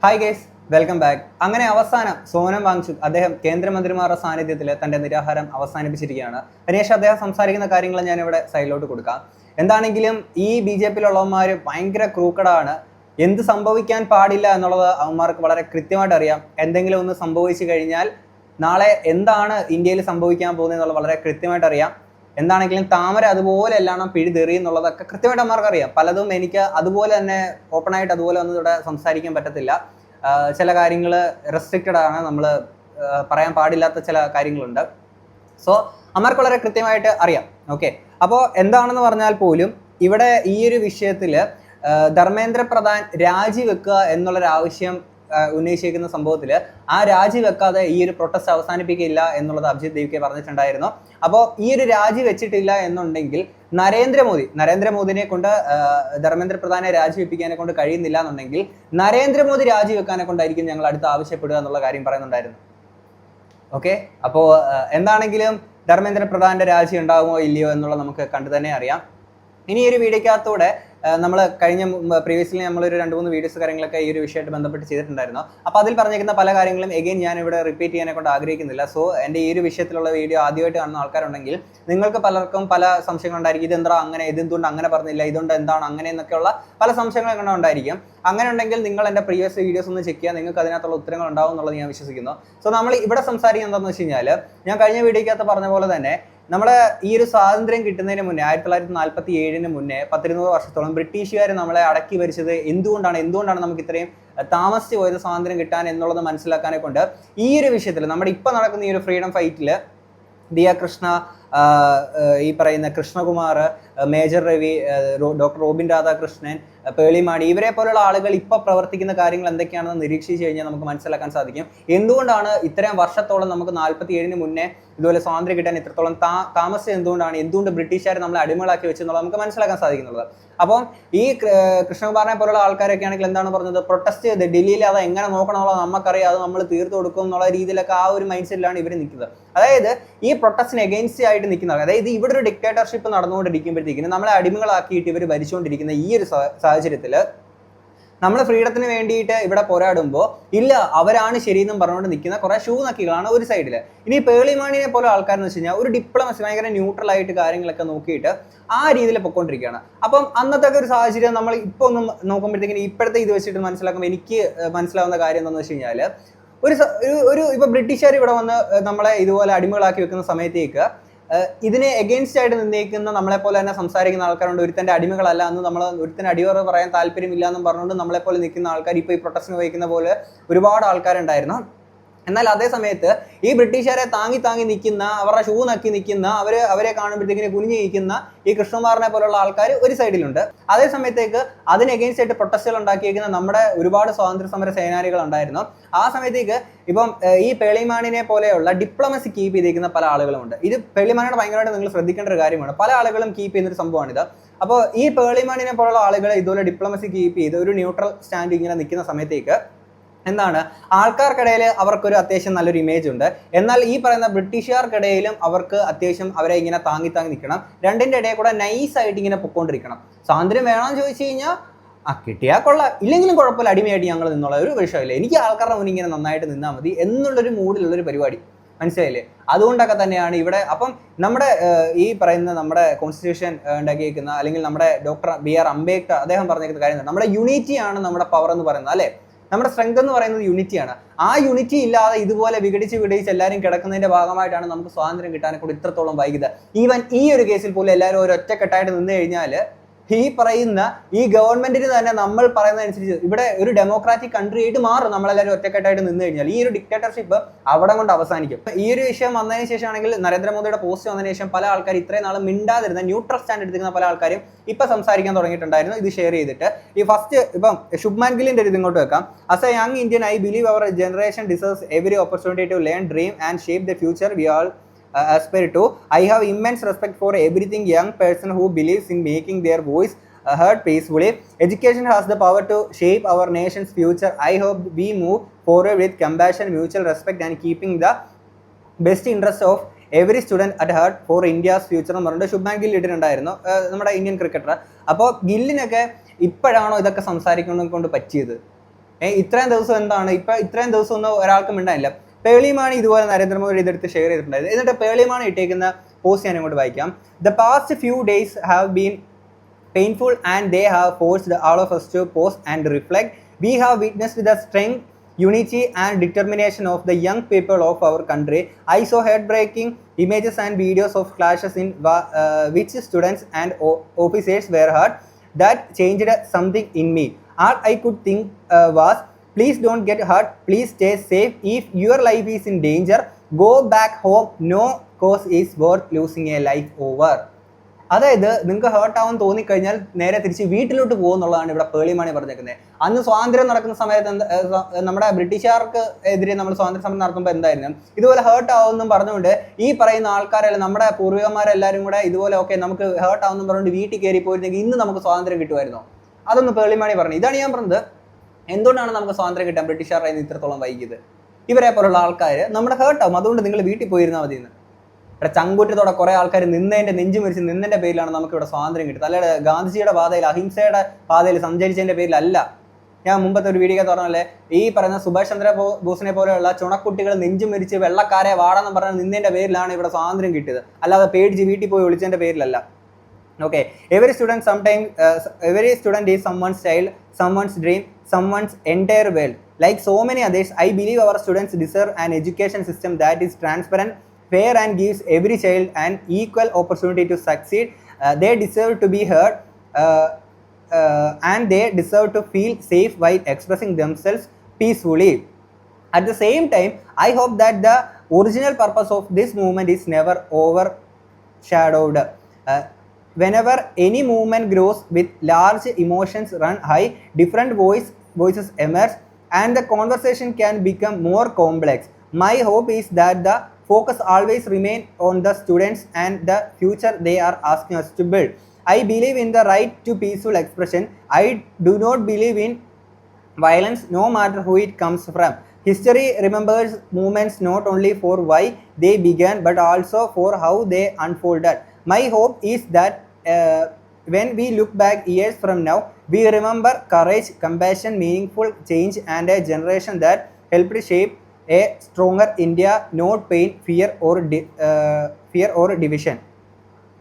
Hi guys, welcome back. അങ്ങനെ അവസാനം സോനം വാങ്ചുക് അദ്ദേഹം കേന്ദ്രമന്ത്രിമാരുടെ സാന്നിധ്യത്തിൽ തന്റെ നിരാഹാരം അവസാനിപ്പിച്ചിരിക്കുകയാണ്. അതിനുശേഷം അദ്ദേഹം സംസാരിക്കുന്ന കാര്യങ്ങൾ ഞാൻ ഇവിടെ സൈഡിലോട്ട് കൊടുക്കാം. എന്താണെങ്കിലും ഈ BJP-യിലുള്ളവന്മാർ ഭയങ്കര ക്രൂക്കഡാണ്. എന്ത് സംഭവിക്കാൻ പാടില്ല എന്നുള്ളത് അവന്മാർക്ക് വളരെ കൃത്യമായിട്ട് അറിയാം. എന്തെങ്കിലും ഒന്ന് സംഭവിച്ചു കഴിഞ്ഞാൽ നാളെ എന്താണ് ഇന്ത്യയിൽ സംഭവിക്കാൻ പോകുന്നത് എന്നുള്ളത് വളരെ കൃത്യമായിട്ട് അറിയാം. എന്താണെങ്കിലും താമര അതുപോലെ എല്ലാം പിഴുതെറി എന്നുള്ളതൊക്കെ കൃത്യമായിട്ട് അമ്മമാർക്ക് അറിയാം. പലതും എനിക്ക് അതുപോലെ തന്നെ ഓപ്പണായിട്ട് അതുപോലെ ഒന്നും ഇവിടെ സംസാരിക്കാൻ പറ്റത്തില്ല. ചില കാര്യങ്ങൾ റെസ്ട്രിക്റ്റഡ് ആണ്, നമ്മൾ പറയാൻ പാടില്ലാത്ത ചില കാര്യങ്ങളുണ്ട്. സോ അമ്മമാർക്ക് വളരെ കൃത്യമായിട്ട് അറിയാം. ഓക്കെ, അപ്പോൾ എന്താണെന്ന് പറഞ്ഞാൽ പോലും ഇവിടെ ഈ ഒരു വിഷയത്തിൽ ധർമ്മേന്ദ്ര പ്രധാൻ രാജിവെക്കുക എന്നുള്ളൊരാവശ്യം ഉന്നയിച്ചിരിക്കുന്ന സംഭവത്തിൽ ആ രാജിവെക്കാതെ ഈ ഒരു പ്രൊട്ടസ്റ്റ് അവസാനിപ്പിക്കില്ല എന്നുള്ളത് അഭിജിത് ദേവ്കെ പറഞ്ഞിട്ടുണ്ടായിരുന്നു. അപ്പോൾ ഈ ഒരു രാജി വെച്ചിട്ടില്ല എന്നുണ്ടെങ്കിൽ നരേന്ദ്രമോദിനെ കൊണ്ട് ധർമ്മേന്ദ്ര പ്രധാനെ രാജിവെപ്പിക്കാനെ കൊണ്ട് കഴിയുന്നില്ല എന്നുണ്ടെങ്കിൽ നരേന്ദ്രമോദി രാജിവെക്കാനെ കൊണ്ടായിരിക്കും ഞങ്ങൾ അടുത്ത് ആവശ്യപ്പെടുക എന്നുള്ള കാര്യം പറയുന്നുണ്ടായിരുന്നു. ഓക്കെ, അപ്പോൾ എന്താണെങ്കിലും ധർമ്മേന്ദ്ര പ്രധാന്റെ രാജി ഉണ്ടാകുമോ ഇല്ലയോ എന്നുള്ളത് നമുക്ക് കണ്ടു തന്നെ അറിയാം. ഇനി ഒരു വീഡിയോക്കകത്തൂടെ നമ്മൾ കഴിഞ്ഞ പ്രീവിയസ്ലി നമ്മളൊരു 2-3 വീഡിയോസ് കാര്യങ്ങളൊക്കെ ഈ ഒരു വിഷയമായിട്ട് ബന്ധപ്പെട്ട് ചെയ്തിട്ടുണ്ടായിരുന്നു. അപ്പോൾ അതിൽ പറഞ്ഞിരിക്കുന്ന പല കാര്യങ്ങളും എഗെയിൻ ഞാൻ ഇവിടെ റിപ്പീറ്റ് ചെയ്യാനെ കൊണ്ട് ആഗ്രഹിക്കുന്നില്ല. സോ എൻ്റെ ഈ ഒരു വിഷയത്തിലുള്ള വീഡിയോ ആദ്യമായിട്ട് കാണുന്ന ആൾക്കാരുണ്ടെങ്കിൽ നിങ്ങൾക്ക് പലർക്കും പല സംശയങ്ങളുണ്ടായിരിക്കും. ഇതെന്താ അങ്ങനെ, ഇതെന്തുകൊണ്ട് അങ്ങനെ പറഞ്ഞില്ല, ഇതുകൊണ്ട് എന്താണ് അങ്ങനെ എന്നൊക്കെയുള്ള പല സംശയങ്ങളൊക്കെ ഉണ്ടായിരിക്കും. അങ്ങനെ ഉണ്ടെങ്കിൽ നിങ്ങൾ എൻ്റെ പ്രീവിയസ് വീഡിയോസ് ഒന്ന് ചെക്ക് ചെയ്യുക, നിങ്ങൾക്ക് അതിനകത്തുള്ള ഉത്തരങ്ങൾ ഉണ്ടാവും എന്നുള്ളത് ഞാൻ വിശ്വസിക്കുന്നു. സോ നമ്മൾ ഇവിടെ സംസാരിക്കുന്നത് എന്താണെന്ന് വെച്ച് കഴിഞ്ഞാൽ, ഞാൻ കഴിഞ്ഞ വീഡിയോക്കകത്ത് പറഞ്ഞ പോലെ തന്നെ നമ്മളെ ഈ ഒരു സ്വാതന്ത്ര്യം കിട്ടുന്നതിന് മുന്നേ 1947 മുന്നേ 120 വർഷത്തോളം ബ്രിട്ടീഷുകാർ നമ്മളെ അടക്കി ഭരിച്ചത് എന്തുകൊണ്ടാണ് നമുക്ക് ഇത്രയും താമസിച്ച് പോയത് സ്വാതന്ത്ര്യം കിട്ടാൻ എന്നുള്ളത് മനസ്സിലാക്കാനെ കൊണ്ട് ഈ ഒരു വിഷയത്തിൽ നമ്മുടെ ഇപ്പം നടക്കുന്ന ഈ ഒരു ഫ്രീഡം ഫൈറ്റിൽ ദിയ കൃഷ്ണ, ഈ പറയുന്ന Krishnakumar, major Ravi, doctor Robin Radhakrishnan, Pearle Maaney, ഇവരെ പോലുള്ള ആളുകൾ ഇപ്പോൾ പ്രവർത്തിക്കുന്ന കാര്യങ്ങൾ എന്തൊക്കെയാണെന്ന് നിരീക്ഷിച്ച് കഴിഞ്ഞാൽ നമുക്ക് മനസ്സിലാക്കാൻ സാധിക്കും എന്തുകൊണ്ടാണ് ഇത്രയും വർഷത്തോളം നമുക്ക് 47 മുന്നേ ഇതുപോലെ സ്വാതന്ത്ര്യം കിട്ടാൻ ഇത്രത്തോളം താമസം എന്തുകൊണ്ട് ബ്രിട്ടീഷുകാർ നമ്മളെ അടിമകളാക്കി വെച്ചെന്നുള്ളത് നമുക്ക് മനസ്സിലാക്കാൻ സാധിക്കുന്നുള്ളത്. അപ്പം ഈ കൃഷ്ണകുമാറിനെ പോലുള്ള ആൾക്കാരൊക്കെ ആണെങ്കിൽ എന്താണ് പറഞ്ഞത്, പ്രൊട്ടസ്റ്റ് ചെയ്ത് ഡൽഹിയിൽ അത് എങ്ങനെ നോക്കണമെന്നുള്ളത് നമുക്കറിയാം, അത് നമ്മൾ തീർത്തു കൊടുക്കും എന്നുള്ള രീതിയിലൊക്കെ ആ ഒരു മൈൻഡ് സെറ്റിലാണ് ഇവർ നിൽക്കുന്നത്. അതായത് ഈ പ്രൊട്ടസ്റ്റിന് എഗെയിൻസ്റ്റ് ആയിട്ട് നിൽക്കുന്നത്, അതായത് ഇവിടെ ഒരു ഡിക്റ്റേറ്റർഷിപ്പ് നടന്നുകൊണ്ടിരിക്കുമ്പോഴത്തേക്കിന് നമ്മളെ അടിമകളാക്കിയിട്ട് ഇവർ ഭരിച്ചുകൊണ്ടിരിക്കുന്ന ഈ ഒരു സാഹചര്യത്തിൽ നമ്മൾ ഫ്രീഡത്തിന് വേണ്ടിയിട്ട് ഇവിടെ പോരാടുമ്പോൾ ഇല്ല അവരാണ് ശരിയെന്നും പറഞ്ഞുകൊണ്ട് നിൽക്കുന്ന കുറെ ഷൂ നക്കികളാണ് ഒരു സൈഡിൽ. ഇനി പേളിമാണിനെ പോലെ ആൾക്കാരെന്ന് വെച്ച് കഴിഞ്ഞാൽ ഒരു ഡിപ്ലോമസി ഭയങ്കര ന്യൂട്രൽ ആയിട്ട് കാര്യങ്ങളൊക്കെ നോക്കിയിട്ട് ആ രീതിയിൽ പൊയ്ക്കൊണ്ടിരിക്കുകയാണ്. അപ്പം അന്നത്തെ ഒരു സാഹചര്യം നമ്മൾ ഇപ്പോൾ ഒന്നും നോക്കുമ്പോഴത്തേക്കിന് ഇപ്പോഴത്തെ ഇത് വെച്ചിട്ട് മനസ്സിലാക്കുമ്പോൾ എനിക്ക് മനസ്സിലാവുന്ന കാര്യം എന്താണെന്ന് വെച്ച് കഴിഞ്ഞാൽ, ഒരു ഇപ്പൊ ബ്രിട്ടീഷുകാർ ഇവിടെ വന്ന് നമ്മളെ ഇതുപോലെ അടിമകളാക്കി വെക്കുന്ന സമയത്തേക്ക് ഇതിനെ എഗെയിൻസ്റ്റ് ആയിട്ട് നിന്നേക്കുന്ന നമ്മളെപ്പോലെ തന്നെ സംസാരിക്കുന്ന ആൾക്കാരുണ്ട്. ഒരുത്തൻ്റെ അടിമകളല്ല എന്ന് നമ്മൾ ഒരുത്തൻ്റെ അടിയോറ് പറയാൻ താല്പര്യമില്ല എന്നും പറഞ്ഞുകൊണ്ട് നമ്മളെപ്പോലെ നിൽക്കുന്ന ആൾക്കാർ ഇപ്പോൾ ഈ പ്രൊട്ടസ്റ്റിന് വഹിക്കുന്ന പോലെ ഒരുപാട് ആൾക്കാരുണ്ടായിരുന്നു. എന്നാൽ അതേ സമയത്ത് ഈ ബ്രിട്ടീഷുകാരെ താങ്ങി നിൽക്കുന്ന, അവരുടെ ഷൂ നക്കി നിൽക്കുന്ന, അവരെ കാണുമ്പോഴത്തേക്കിന് കുനിഞ്ഞു നിൽക്കുന്ന ഈ കൃഷ്ണകുമാറിനെ പോലുള്ള ആൾക്കാർ ഒരു സൈഡിലുണ്ട്. അതേ സമയത്തേക്ക് അതിന് എഗെയിൻസ്റ്റ് ആയിട്ട് പ്രൊട്ടസ്റ്റുകൾ ഉണ്ടാക്കിയിരിക്കുന്ന നമ്മുടെ ഒരുപാട് സ്വാതന്ത്ര്യ സമര സേനാനികൾ ഉണ്ടായിരുന്നു. ആ സമയത്തേക്ക് ഇപ്പം ഈ പേളിമാണിനെ പോലെയുള്ള ഡിപ്ലോമസി കീപ്പ് ചെയ്തിരിക്കുന്ന പല ആളുകളുമുണ്ട്. ഇത് പേളിമാണിയുടെ ഭയങ്കരമായിട്ട് നിങ്ങൾ ശ്രദ്ധിക്കേണ്ട ഒരു കാര്യമാണ്. പല ആളുകളും കീപ്പ് ചെയ്യുന്നൊരു സംഭവമാണിത്. അപ്പോൾ ഈ പേളിമാണിനെ പോലുള്ള ആളുകൾ ഇതുപോലെ ഡിപ്ലോമസി കീപ്പ് ചെയ്ത് ഒരു ന്യൂട്രൽ സ്റ്റാൻഡ് ഇങ്ങനെ നിൽക്കുന്ന സമയത്തേക്ക് എന്താണ് ആൾക്കാർക്കിടയിൽ അവർക്കൊരു അത്യാവശ്യം നല്ലൊരു ഇമേജ് ഉണ്ട്. എന്നാൽ ഈ പറയുന്ന ബ്രിട്ടീഷുകാർക്കിടയിലും അവർക്ക് അത്യാവശ്യം അവരെ ഇങ്ങനെ താങ്ങി നിൽക്കണം. രണ്ടിൻ്റെ ഇടയിൽ കൂടെ നൈസായിട്ട് ഇങ്ങനെ പൊക്കോണ്ടിരിക്കണം. സ്വാതന്ത്ര്യം വേണമെന്ന് ചോദിച്ചു കഴിഞ്ഞാൽ കിട്ടിയാൽ കൊള്ളാം, ഇല്ലെങ്കിലും കുഴപ്പമില്ല, അടിമയായിട്ട് ഞങ്ങൾ നിന്നുള്ള ഒരു വിഷയമില്ല, എനിക്ക് ആൾക്കാരുടെ മുന്നിൽ ഇങ്ങനെ നന്നായിട്ട് നിന്നാൽ മതി എന്നുള്ളൊരു മൂഡിലുള്ളൊരു പരിപാടി. മനസ്സിലായില്ലേ? അതുകൊണ്ടൊക്കെ തന്നെയാണ് ഇവിടെ അപ്പം നമ്മുടെ ഈ പറയുന്ന നമ്മുടെ കോൺസ്റ്റിറ്റ്യൂഷൻ ഉണ്ടാക്കിയിരിക്കുന്ന അല്ലെങ്കിൽ നമ്മുടെ ഡോക്ടർ BR അംബേദ്കർ അദ്ദേഹം പറഞ്ഞിരിക്കുന്ന കാര്യം, നമ്മുടെ യൂണിറ്റിയാണ് നമ്മുടെ പവർ എന്ന് പറയുന്നത്, അല്ലേ? നമ്മുടെ സ്ട്രെങ്ത് എന്ന് പറയുന്നത് യൂണിറ്റിയാണ്. ആ യൂണിറ്റി ഇല്ലാതെ ഇതുപോലെ വിഘടിച്ച് എല്ലാവരും കിടക്കുന്നതിന്റെ ഭാഗമായിട്ടാണ് നമുക്ക് സ്വാതന്ത്ര്യം കിട്ടാനെ കൂടി ഇത്രത്തോളം വൈകിയത്. ഈവൻ ഈ ഒരു കേസിൽ പോലും എല്ലാവരും ഒരു ഒറ്റക്കെട്ടായിട്ട് നിന്ന് കഴിഞ്ഞാൽ ഈ പറയുന്ന ഈ ഗവൺമെന്റിന് തന്നെ നമ്മൾ പറയുന്നതനുസരിച്ച് ഇവിടെ ഒരു ഡെമോക്രാറ്റിക് കൺട്രി ആയിട്ട് മാറും നമ്മളെല്ലാവരും ഒറ്റക്കെട്ടായിട്ട് നിന്ന് കഴിഞ്ഞാൽ. ഈ ഒരു ഡിക്റ്റേറ്റർഷിപ്പ് അവിടെ കൊണ്ട് അവസാനിക്കും. ഈ ഒരു വിഷയം വന്നതിന് ശേഷം ആണെങ്കിൽ നരേന്ദ്രമോദിയുടെ പോസ്റ്റ് വന്നതിന് ശേഷം പല ആൾക്കാർ ഇത്രയും നാൾ മിണ്ടാതിരുന്ന ന്യൂട്രൽ സ്റ്റാൻഡ് എടുത്തിരുന്ന പല ആൾക്കാരും ഇപ്പൊ സംസാരിക്കാൻ തുടങ്ങിയിട്ടുണ്ടായിരുന്നു ഇത് ഷെയർ ചെയ്തിട്ട്. ഈ ഫസ്റ്റ് ഇപ്പം ശുഭ്മാൻ ഗില്ലിന്റെ ഒരു ഇങ്ങോട്ട് വെക്കാം. As a young Indian I believe our generation deserves every opportunity to learn, dream and shape the future we all aspire to. I have immense respect for everything young person who believes in making their voice heard peacefully. Education has the power to shape our nation's future. I hope we move forward with compassion, mutual respect and keeping the best interest of every student at heart for India's future എന്ന് പറഞ്ഞിട്ട് ശുഭ്മാൻ ഗിൽ ഇട്ടിട്ടുണ്ടായിരുന്നു, നമ്മുടെ Indian cricketer. അപ്പോൾ ഗില്ലിനൊക്കെ ഇപ്പോഴാണോ ഇതൊക്കെ സംസാരിക്കുന്നത് കൊണ്ട് പറ്റിയത്? ഇത്രയും ദിവസം എന്താണ് ഇത്രയും ദിവസം ഒന്നും ഒരാൾക്കും ഉണ്ടായില്ല. പേളിമാണി ഇതുപോലെ നരേന്ദ്രമോദി ഇതെടുത്ത് ഷെയർ ചെയ്തിട്ടുണ്ടായത്. എന്നിട്ട് പേളിമാണി ഇട്ടേക്കുന്ന പോസ്റ്റ് ഞാൻ ഇങ്ങോട്ട് വായിക്കാം. The past few days have been painful and they have forced all of us to pause and reflect. We have witnessed the strength, unity and determination of the young people of our country. I saw heartbreaking images and videos of clashes in which students and officers were hurt. That changed something in me. All I could think was, please don't get hurt, please stay safe. If your life is in danger, go back home. No cause is worth losing a life over. അതായത് നിങ്ങൾക്ക് heart ആവാൻ തോന്നിക്കഴിഞ്ഞാൽ നേരെ തിരിച്ച് വീട്ടിലോട്ട് പോകുന്നുള്ളതാണ് ഇവിടെ പേളിമാണി പറഞ്ഞേക്കുന്നത്. അന്ന് സ്വാതന്ത്ര്യം നടക്കുന്ന സമയത്ത് നമ്മുടെ ബ്രിട്ടീഷുകാർക്ക് എതിരെ നമ്മൾ സ്വാതന്ത്ര്യ സമരം നടത്തുമ്പോൾ എന്തായിരുന്നു, ഇതുപോലെ ഹേർട്ട് ആവുമെന്നും പറഞ്ഞുകൊണ്ട് ഈ പറയുന്ന ആൾക്കാരെല്ലാം നമ്മുടെ പൂർവികന്മാരെല്ലാവരും കൂടെ ഇതുപോലെ ഓക്കെ നമുക്ക് ഹേർട്ട് ആവുമെന്നും പറഞ്ഞുകൊണ്ട് വീട്ടിൽ കയറി പോയിരുന്നെങ്കിൽ ഇന്ന് നമുക്ക് സ്വാതന്ത്ര്യം കിട്ടുമായിരുന്നോ? അതൊന്ന് പേളിമാണി പറഞ്ഞു. ഇതാണ് ഞാൻ പറഞ്ഞത്, എന്തുകൊണ്ടാണ് നമുക്ക് സ്വാതന്ത്ര്യം കിട്ടാൻ ബ്രിട്ടീഷുകാരുടെ ഇത്രത്തോളം വൈകിയത്? ഇവരെ പോലുള്ള ആൾക്കാർ നമ്മുടെ ഹേർട്ട് ആവും, അതുകൊണ്ട് നിങ്ങൾ വീട്ടിൽ പോയിരുന്നാൽ മതി എന്ന്. ഇവിടെ ചങ്കൂറ്റത്തോടെ കുറെ ആൾക്കാർ നെഞ്ചു മരിച്ച് നിന്നതിന്റെ പേരിലാണ് നമുക്ക് ഇവിടെ സ്വാതന്ത്ര്യം കിട്ടുന്നത്. അല്ലാതെ ഗാന്ധിജിയുടെ പാതയിൽ അഹിംസയുടെ പാതയിൽ സഞ്ചരിച്ചതിന്റെ പേരിലല്ല. ഞാൻ മുമ്പത്തെ ഒരു വീഡിയോ പറഞ്ഞല്ലേ, ഈ പറയുന്ന സുഭാഷ് ചന്ദ്ര ബോസിനെ പോലെയുള്ള ചുണക്കുട്ടികൾ നെഞ്ചു മരിച്ച് വെള്ളക്കാരെ വാടാന്ന് പറഞ്ഞ നിന്നതിന്റെ പേരിലാണ് ഇവിടെ സ്വാതന്ത്ര്യം കിട്ടിയത്, അല്ലാതെ പേടിച്ച് വീട്ടിൽ പോയി ഒളിച്ചതിന്റെ പേരിലല്ല. Okay, every student is someone's child, someone's dream, someone's entire world. Like so many others, I believe our students deserve an education system that is transparent, fair and gives every child an equal opportunity to succeed. They deserve to be heard and they deserve to feel safe while expressing themselves peacefully. At the same time, I hope that the original purpose of this movement is never overshadowed. Whenever any movement grows with large emotions run high, different voices emerge and the conversation can become more complex. My hope is that the focus always remain on the students and the future they are asking us to build. I believe in the right to peaceful expression. I do not believe in violence, no matter who it comes from. History remembers movements not only for why they began but also for how they unfolded. My hope is that when we look back years from now, we remember courage, compassion, meaningful change and a generation that helped shape a stronger India, not pain, fear or division.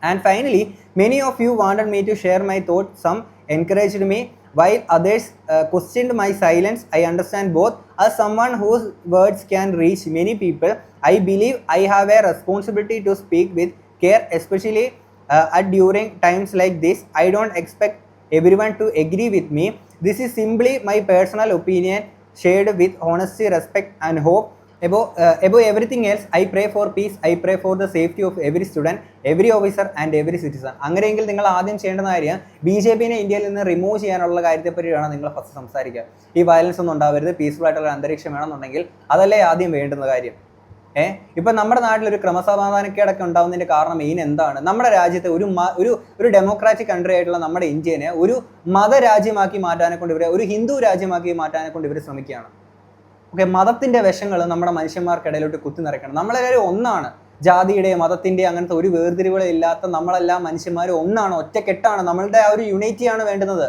And finally, many of you wanted me to share my thoughts. Some encouraged me while others questioned my silence. I understand both. As someone whose words can reach many people, I believe I have a responsibility to speak with care, especially during times like this. I don't expect everyone to agree with me. This is simply my personal opinion shared with honesty, respect and hope. Above everything else, I pray for peace. I pray for the safety of every student, every officer and every citizen. അങ്ങനെയെങ്കിൽ നിങ്ങൾ ആദ്യം ചെയ്യേണ്ട കാര്യം BJPനെ ഇന്ത്യയിൽ നിന്ന് remove ചെയ്യാനുള്ള കാര്യത്തെപ്പറ്റിയാണ് നിങ്ങൾ first സംസാരിക്കുക. ഈ വയലൻസ് ഒന്നും ഉണ്ടാവരുത്, പീസ്ഫുൾ ആയിട്ടുള്ള അന്തരീക്ഷം വേണമെന്നുണ്ടെങ്കിൽ അതല്ലേ ആദ്യം വേണ്ടുന്ന കാര്യം. ഇപ്പം നമ്മുടെ നാട്ടിലൊരു ക്രമസമാധാനക്കേടൊക്കെ ഉണ്ടാകുന്നതിൻ്റെ കാരണം മെയിൻ എന്താണ്? നമ്മുടെ രാജ്യത്തെ ഒരു ഡെമോക്രാറ്റിക് കൺട്രി ആയിട്ടുള്ള നമ്മുടെ ഇന്ത്യനെ ഒരു മതരാജ്യമാക്കി മാറ്റാനെ കൊണ്ട് ഒരു ഹിന്ദു രാജ്യമാക്കി മാറ്റാനെ കൊണ്ട് ഇവർ ശ്രമിക്കുകയാണ്. ഓക്കെ, മതത്തിൻ്റെ വശങ്ങൾ നമ്മുടെ മനുഷ്യന്മാർക്കിടയിലോട്ട് കുത്തി നിറയ്ക്കണം. നമ്മളെല്ലാവരും ഒന്നാണ്, ജാതിയുടെ മതത്തിൻ്റെ അങ്ങനത്തെ ഒരു വേർതിരിവുകളും ഇല്ലാത്ത നമ്മളെല്ലാം മനുഷ്യന്മാർ ഒന്നാണ്, ഒറ്റക്കെട്ടാണ്. നമ്മളുടെ ആ ഒരു യൂണിറ്റിയാണ് വേണ്ടുന്നത്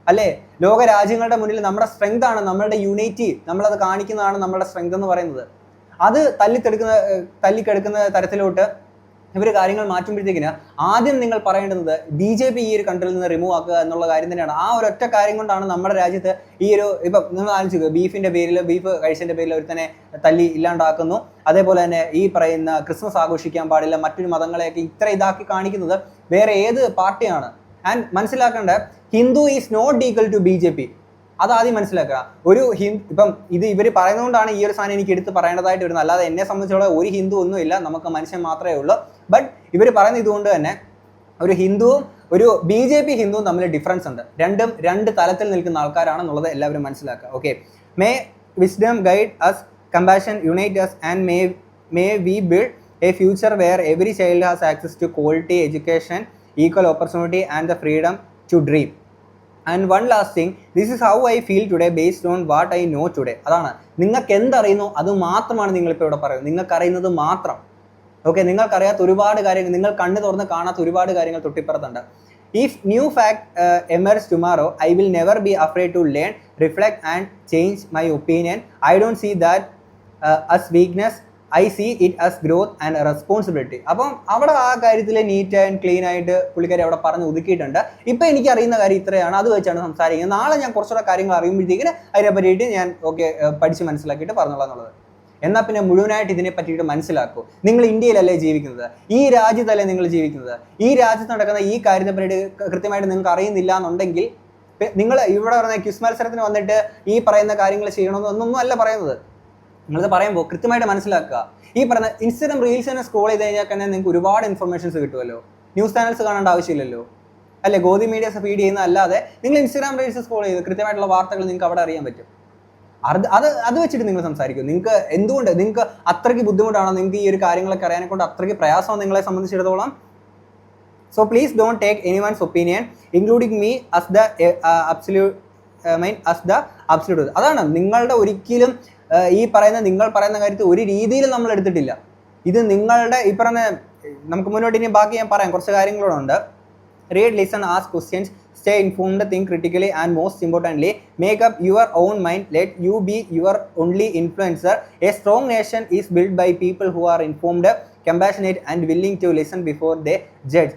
അല്ലേ? ലോക രാജ്യങ്ങളുടെ മുന്നിൽ നമ്മുടെ സ്ട്രെങ്ത് ആണ് നമ്മളുടെ യൂണിറ്റി, നമ്മളത് കാണിക്കുന്നതാണ് നമ്മുടെ സ്ട്രെങ്ത് എന്ന് പറയുന്നത്. അത് തല്ലിക്കെടുക്കുന്ന തരത്തിലോട്ട് ഇവർ കാര്യങ്ങൾ മാറ്റുമ്പോഴത്തേക്കിന് ആദ്യം നിങ്ങൾ പറയേണ്ടത് BJP ഈ ഒരു കൺട്രിയിൽ നിന്ന് റിമൂവ് ആക്കുക എന്നുള്ള കാര്യം തന്നെയാണ്. ആ ഒരൊറ്റ കാര്യം കൊണ്ടാണ് നമ്മുടെ രാജ്യത്ത് ഈ ഒരു ഇപ്പം നിങ്ങൾ ആലോചിക്കുക, ബീഫ് കഴിച്ചതിൻ്റെ പേരിൽ ഒരുത്തനെ തല്ലി ഇല്ലാണ്ടാക്കുന്നു. അതേപോലെ തന്നെ ഈ പറയുന്ന ക്രിസ്മസ് ആഘോഷിക്കാൻ പാടില്ല, മറ്റൊരു മതങ്ങളെയൊക്കെ ഇത്ര ഇതാക്കി കാണിക്കുന്നത് വേറെ ഏത് പാർട്ടിയാണ്? ആൻഡ് മനസ്സിലാക്കേണ്ട, Hindu is not equal to BJP. അതാദ്യം മനസ്സിലാക്കുക. ഇപ്പം ഇത് ഇവർ പറയുന്നതുകൊണ്ടാണ് ഈ ഒരു സാധനം എനിക്ക് എടുത്ത് പറയേണ്ടതായിട്ട് വരുന്നത്. അല്ലാതെ എന്നെ സംബന്ധിച്ചോളം ഒരു ഹിന്ദു ഒന്നുമില്ല, നമുക്ക് മനുഷ്യൻ മാത്രമേ ഉള്ളൂ. ബട്ട് ഇവർ പറയുന്നത് ഇതുകൊണ്ട് തന്നെ ഒരു ഹിന്ദുവും ഒരു BJP ഹിന്ദുവും തമ്മിൽ ഡിഫറൻസ് ഉണ്ട്. രണ്ടും രണ്ട് തലത്തിൽ നിൽക്കുന്ന ആൾക്കാരാണെന്നുള്ളത് എല്ലാവരും മനസ്സിലാക്കുക. Okay, may wisdom guide us, compassion unite us and may we build a future where every child has access to quality education, equal opportunity and the freedom to dream. And one last thing, this is how I feel today based on what I know today. അതാണ്, നിങ്ങൾക്ക് എന്തറിയുന്നു അത് മാത്രമാണ് നിങ്ങളിപ്പോൾ ഇവിടെ പറയുന്നത്. നിങ്ങൾക്കറിയുന്നത് മാത്രം. Okay, നിങ്ങൾക്കറിയാത്ത ഒരുപാട് കാര്യങ്ങൾ, നിങ്ങൾ കണ്ണ് തുറന്ന് കാണാത്ത ഒരുപാട് കാര്യങ്ങൾ തൊട്ടിപ്പുറത്തുണ്ട്. If new fact emerges tomorrow, I will never be afraid to learn, reflect and change my opinion. I don't see that as weakness. I see it as growth and a responsibility. അപ്പം അവിടെ ആ കാര്യത്തിൽ neat and clean ആയിട്ട് പുള്ളിക്കാരി അവിടെ പറഞ്ഞ് ഒതുക്കിയിട്ടുണ്ട്. ഇപ്പം എനിക്ക് അറിയുന്ന കാര്യം ഇത്രയാണ്, അത് വെച്ചാണ് സംസാരിക്കുന്നത്. നാളെ ഞാൻ കുറച്ചുകൂടെ കാര്യങ്ങൾ അറിയുമ്പോഴത്തേക്കിന് അതിനെ പറ്റിയിട്ട് ഞാൻ പഠിച്ച് മനസ്സിലാക്കിയിട്ട് പറഞ്ഞോളാം എന്നുള്ളത്. എന്നാൽ പിന്നെ മുഴുവനായിട്ട് ഇതിനെ പറ്റിയിട്ട് മനസ്സിലാക്കൂ. നിങ്ങൾ ഇന്ത്യയിലല്ലേ ജീവിക്കുന്നത്, ഈ രാജ്യത്തല്ലേ നിങ്ങൾ ജീവിക്കുന്നത്. ഈ രാജ്യത്ത് നടക്കുന്ന ഈ കാര്യത്തെ പറ്റിയിട്ട് കൃത്യമായിട്ട് നിങ്ങൾക്ക് അറിയുന്നില്ല എന്നുണ്ടെങ്കിൽ നിങ്ങൾ ഇവിടെ പറഞ്ഞ ക്വിസ് മത്സരത്തിന് വന്നിട്ട് ഈ പറയുന്ന കാര്യങ്ങൾ ചെയ്യണമെന്നൊന്നും അല്ല പറയുന്നത്. നിങ്ങളിത് പറയുമ്പോൾ കൃത്യമായിട്ട് മനസ്സിലാക്കുക. ഈ പറഞ്ഞ ഇൻസ്റ്റാഗ്രാം റീൽസ് തന്നെ സ്ക്രോൾ ചെയ്ത് കഴിഞ്ഞാൽ തന്നെ നിങ്ങൾക്ക് ഒരുപാട് ഇൻഫർമേഷൻസ് കിട്ടുമല്ലോ. ന്യൂസ് ചാനൽസ് കാണേണ്ട ആവശ്യമില്ലല്ലോ, അല്ലേ? ഗോതി മീഡിയസ് ഫീഡ് ചെയ്യുന്ന അല്ലാതെ നിങ്ങൾ ഇൻസ്റ്റാഗ്രാം റീൽസ് സ്ക്രോൾ ചെയ്ത് കൃത്യമായിട്ടുള്ള വാർത്തകൾ നിങ്ങൾക്ക് അവിടെ അറിയാൻ പറ്റും. അത് വെച്ചിട്ട് നിങ്ങൾ സംസാരിക്കും. നിങ്ങൾക്ക് എന്തുകൊണ്ട് നിങ്ങൾക്ക് അത്രയ്ക്ക് ബുദ്ധിമുട്ടാണോ, നിങ്ങൾക്ക് ഈ ഒരു കാര്യങ്ങളൊക്കെ അറിയാനെ കൊണ്ട് അത്രയ്ക്ക് പ്രയാസമാണ് നിങ്ങളെ സംബന്ധിച്ചിടത്തോളം? So please don't take any one's opinion including me as the absolute. അതാണ് നിങ്ങളുടെ ഒരിക്കലും നിങ്ങൾ പറയുന്ന കാര്യത്തിൽ ഒരു രീതിയിലും നമ്മൾ എടുത്തിട്ടില്ല. ഇത് നിങ്ങളുടെ ഈ പറഞ്ഞ നമുക്ക് മുന്നോട്ട് ഇനി ബാക്കി ഞാൻ പറയാം, കുറച്ച് കാര്യങ്ങളുണ്ട്. Read, listen, ask questions, stay informed, think critically, and most importantly, make up your own mind. Let you be your only influencer. A strong nation is built by people who are informed, compassionate, and willing to listen before they judge.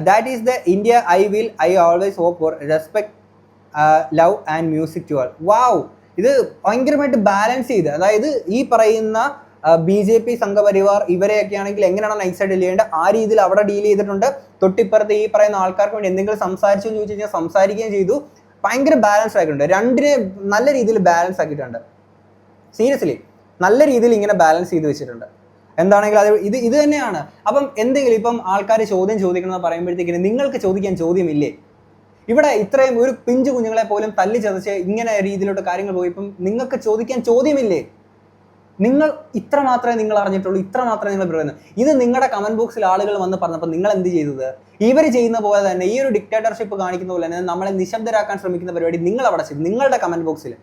That is the India I always hope for. Respect, love, and music to all. Wow! ഇത് ഭയങ്കരമായിട്ട് balance ചെയ്ത്, അതായത് ഈ പറയുന്ന BJP Sangh Parivar ഇവരെയൊക്കെ ആണെങ്കിൽ എങ്ങനെയാണ് നൈസായിട്ട് ഡീൽ ചെയ്യേണ്ടത് ആ രീതിയിൽ അവിടെ ഡീൽ ചെയ്തിട്ടുണ്ട്. തൊട്ടിപ്പുറത്ത് ഈ പറയുന്ന ആൾക്കാർക്ക് വേണ്ടി എന്തെങ്കിലും സംസാരിച്ചു എന്ന് ചോദിച്ചു കഴിഞ്ഞാൽ സംസാരിക്കുകയും ചെയ്തു. ഭയങ്കര ബാലൻസ് ആക്കിയിട്ടുണ്ട്, രണ്ടിനെ നല്ല രീതിയിൽ ബാലൻസ് ആക്കിയിട്ടുണ്ട്. സീരിയസ്ലി നല്ല രീതിയിൽ ഇങ്ങനെ ബാലൻസ് ചെയ്ത് വെച്ചിട്ടുണ്ട്. എന്താണെങ്കിൽ അത് ഇത് തന്നെയാണ്. അപ്പം എന്തെങ്കിലും ഇപ്പം ആൾക്കാർ ചോദ്യം ചോദിക്കണമെന്ന് പറയുമ്പോഴത്തേക്കിന് നിങ്ങൾക്ക് ചോദിക്കാൻ ചോദ്യമില്ലേ? ഇവിടെ ഇത്രയും ഒരു പിഞ്ചു കുഞ്ഞുങ്ങളെ പോലും തല്ലി ചതച്ച് ഇങ്ങനെ രീതിയിലോട്ട് കാര്യങ്ങൾ പോയി ഇപ്പം നിങ്ങൾക്ക് ചോദിക്കാൻ ചോദ്യമില്ലേ? നിങ്ങൾ ഇത്ര മാത്രമേ നിങ്ങൾ അറിഞ്ഞിട്ടുള്ളൂ, ഇത്ര മാത്രമേ നിങ്ങൾ പറയുന്നത്. ഇത് നിങ്ങളുടെ കമന്റ് ബോക്സിൽ ആളുകൾ വന്ന് പറഞ്ഞപ്പോൾ നിങ്ങൾ എന്ത് ചെയ്തത്? ഇവർ ചെയ്യുന്ന പോലെ തന്നെ, ഈ ഒരു ഡിക്റ്റേറ്റർഷിപ്പ് കാണിക്കുന്ന പോലെ തന്നെ നമ്മളെ നിശബ്ദരാക്കാൻ ശ്രമിക്കുന്ന പരിപാടി നിങ്ങൾ അവിടെ ചെയ്തു. നിങ്ങളുടെ കമന്റ് ബോക്സിൽ